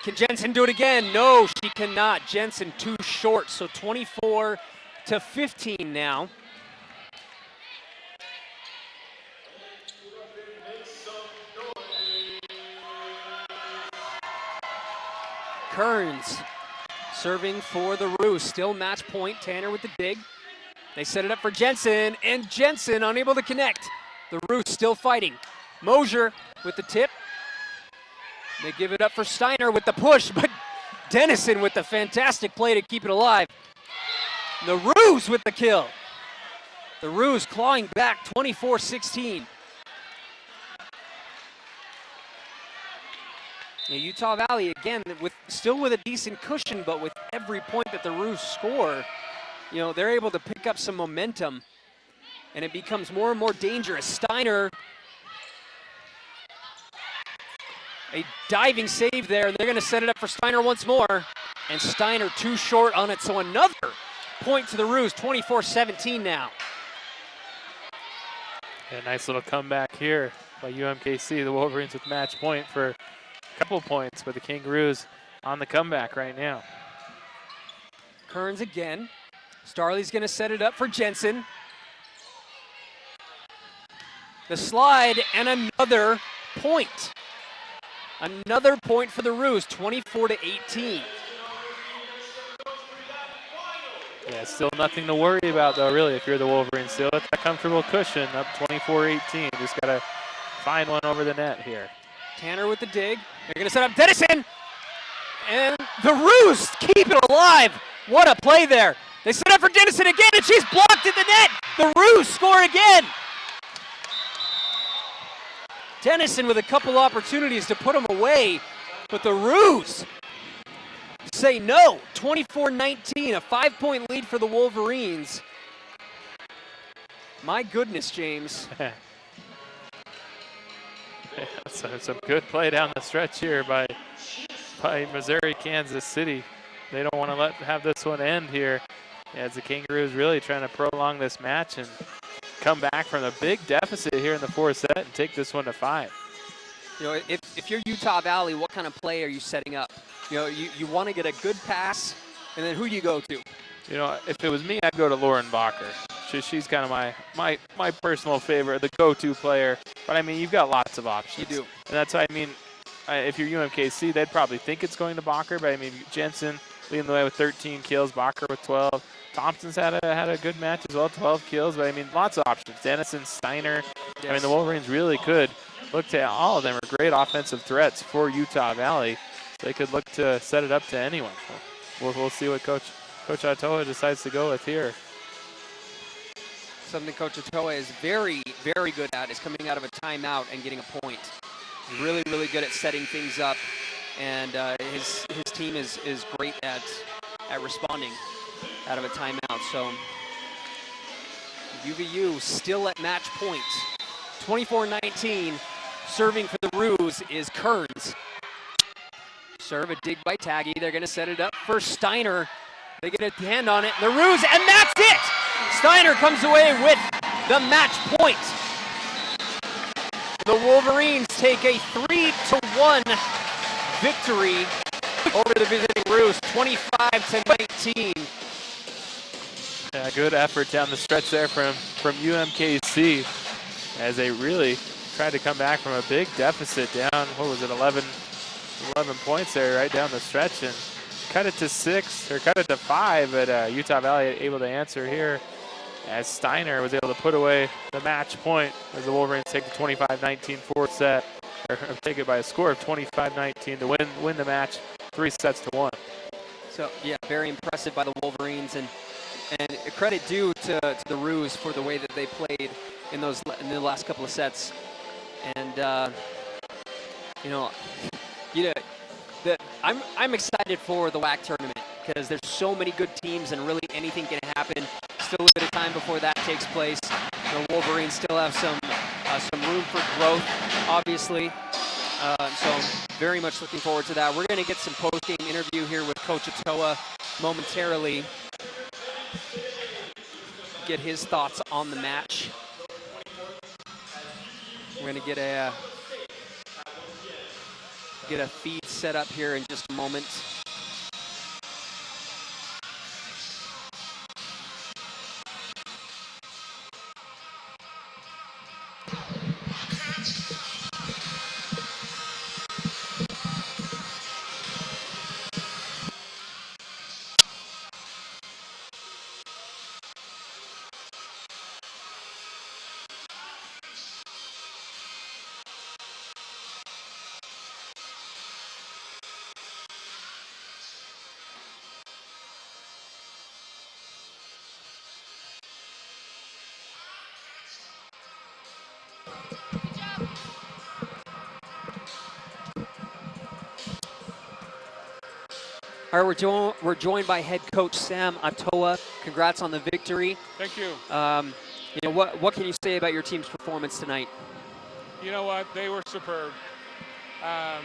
Can Jensen do it again? No, she cannot. Jensen too short, so 24-15 now. Kearns serving for the Roos. Still match point. Tanner with the dig. They set it up for Jensen, and Jensen unable to connect. The Roos still fighting. Mosier with the tip. They give it up for Steiner with the push, but Dennison with the fantastic play to keep it alive. The Roos with the kill. The Roos clawing back 24-16. Utah Valley, again, still with a decent cushion, but with every point that the Roos score, they're able to pick up some momentum, and it becomes more and more dangerous. Steiner, a diving save there, and they're going to set it up for Steiner once more, and Steiner too short on it, so another point to the Roos, 24-17 now. A nice little comeback here by UMKC. The Wolverines with match point for a couple points, but the Kangaroos on the comeback right now. Kearns again. Starley's going to set it up for Jensen. The slide, and another point. Another point for the Roos, 24-18. Yeah, still nothing to worry about, though, really, if you're the Wolverines. Still at that comfortable cushion, up 24-18. Just got to find one over the net here. Tanner with the dig. They're going to set up Dennison. And the Roos keep it alive. What a play there. They set up for Dennison again, and she's blocked at the net. The Roos score again. Dennison with a couple opportunities to put them away, but the Roos say no. 24-19, a 5-point lead for the Wolverines. My goodness, James. So some good play down the stretch here by Missouri, Kansas City. They don't want to have this one end here, as the Kangaroos really trying to prolong this match and come back from a big deficit here in the fourth set and take this one to 5. You know, if you're Utah Valley, what kind of play are you setting up? You know, you want to get a good pass, and then who do you go to? You know, if it was me, I'd go to Lauren Bacher. She's kind of my personal favorite, the go-to player. But I mean, you've got lots of options. You do. And that's why, I mean, if you're UMKC, they'd probably think it's going to Bacher. But I mean, Jensen leading the way with 13 kills, Bacher with 12. Thompson's had a good match as well, 12 kills. But I mean, lots of options. Dennison, Steiner. Yes. I mean, the Wolverines really could look to all of them are great offensive threats for Utah Valley. They could look to set it up to anyone. We'll see what Coach Atoa decides to go with here. Something Coach Atoa is very, very good at is coming out of a timeout and getting a point. Really, really good at setting things up, and his team is great at responding out of a timeout. So UVU still at match point. 24-19. Serving for the Roos is Kearns. Serve a dig by Taggy. They're going to set it up for Steiner. They get a hand on it. The Roos, and that's it! Steiner comes away with the match point. The Wolverines take a 3-1 victory over the visiting Roos, 25-19. Yeah, good effort down the stretch there from UMKC as they really tried to come back from a big deficit down, what was it, 11 points there right down the stretch, and cut it to 6, or cut it to 5, but Utah Valley able to answer here as Steiner was able to put away the match point as the Wolverines take the 25-19 fourth set, or take it by a score of 25-19 to win the match 3-1. So yeah, very impressive by the Wolverines, and credit due to the Roos for the way that they played in the last couple of sets. And I'm excited for the WAC tournament because there's so many good teams and really anything can happen. Still a bit of time before that takes place. The Wolverines still have some room for growth, obviously. So very much looking forward to that. We're going to get some post-game interview here with Coach Atoa momentarily. Get his thoughts on the match. We're going to get a feed set up here in just a moment. All right, we're joined by head coach Sam Atoa. Congrats on the victory. Thank you. What can you say about your team's performance tonight? You know what? They were superb. The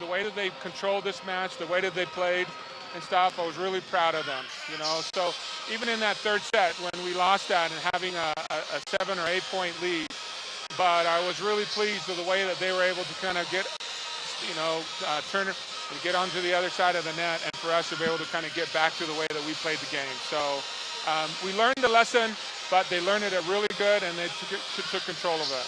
way that they controlled this match, the way that they played and stuff, I was really proud of them. So even in that third set when we lost that and having a 7 or 8 point lead, but I was really pleased with the way that they were able to kind of get, turn and get onto the other side of the net, and for us to be able to kind of get back to the way that we played the game. So we learned the lesson, but they learned it really good, and they took control of it.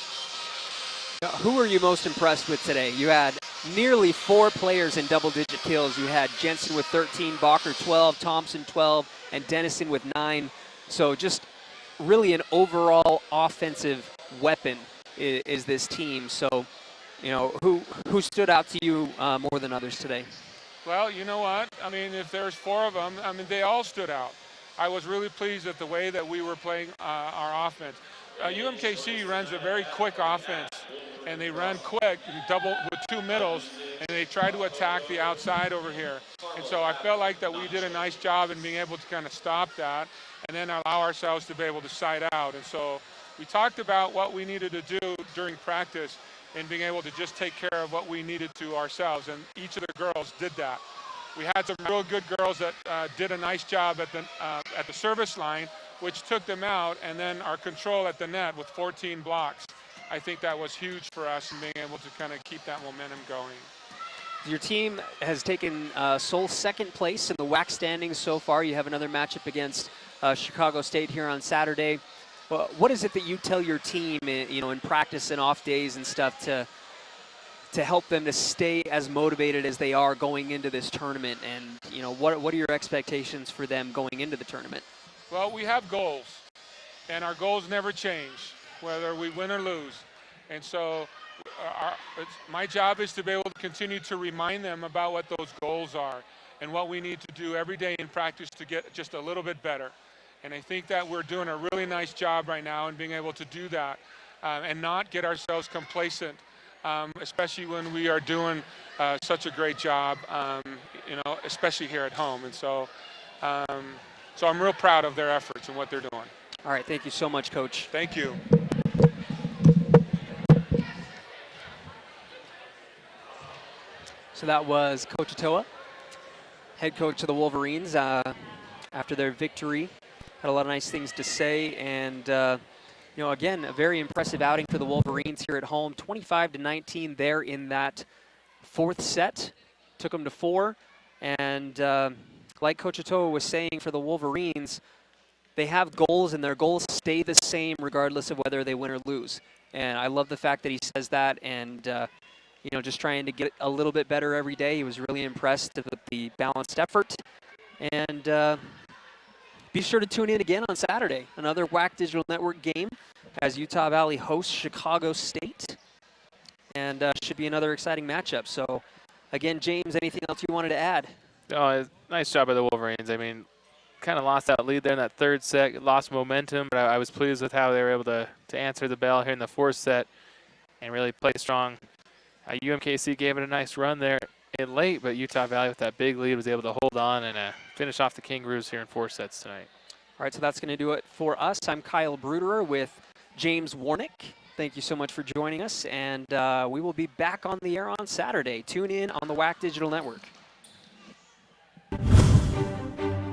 Who were you most impressed with today? You had nearly 4 players in double-digit kills. You had Jensen with 13, Bacher 12, Thompson 12, and Dennison with 9. So just really an overall offensive weapon is this team. So, who stood out to you more than others today? Well, you know what? I mean, if there's 4 of them, they all stood out. I was really pleased at the way that we were playing our offense. UMKC runs a very quick offense, and they run quick, double with two middles, and they try to attack the outside over here. And so I felt like that we did a nice job in being able to kind of stop that and then allow ourselves to be able to side out. And so we talked about what we needed to do during practice and being able to just take care of what we needed to ourselves, and each of the girls did that. We had some real good girls that did a nice job at the service line, which took them out, and then our control at the net with 14 blocks. I think that was huge for us in being able to kind of keep that momentum going. Your team has taken sole second place in the WAC standings so far. You have another matchup against Chicago State here on Saturday. Well, what is it that you tell your team, in practice and off days and stuff to help them to stay as motivated as they are going into this tournament? And what are your expectations for them going into the tournament? Well, we have goals, and our goals never change, whether we win or lose. And so my job is to be able to continue to remind them about what those goals are and what we need to do every day in practice to get just a little bit better. And I think that we're doing a really nice job right now in being able to do that and not get ourselves complacent, especially when we are doing such a great job, especially here at home. And so I'm real proud of their efforts and what they're doing. All right, thank you so much, Coach. Thank you. So that was Coach Otoa, head coach of the Wolverines, after their victory. Had a lot of nice things to say, and again, a very impressive outing for the Wolverines here at home. 25-19 there in that fourth set, took them to 4, and like Coach Otoa was saying, for the Wolverines, they have goals, and their goals stay the same regardless of whether they win or lose. And I love the fact that he says that, and just trying to get a little bit better every day. He was really impressed with the balanced effort, and be sure to tune in again on Saturday. Another WAC Digital Network game as Utah Valley hosts Chicago State. And should be another exciting matchup. So, again, James, anything else you wanted to add? Oh, nice job by the Wolverines. I mean, kind of lost that lead there in that third set, lost momentum, but I was pleased with how they were able to answer the bell here in the fourth set and really play strong. UMKC gave it a nice run there in late, but Utah Valley with that big lead was able to hold on and finish off the Kangaroos here in 4 sets tonight. All right, so that's going to do it for us. I'm Kyle Bruderer with James Warnick. Thank you so much for joining us, and we will be back on the air on Saturday. Tune in on the WAC Digital Network.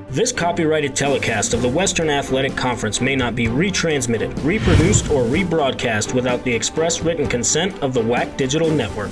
This copyrighted telecast of the Western Athletic Conference may not be retransmitted, reproduced, or rebroadcast without the express written consent of the WAC Digital Network.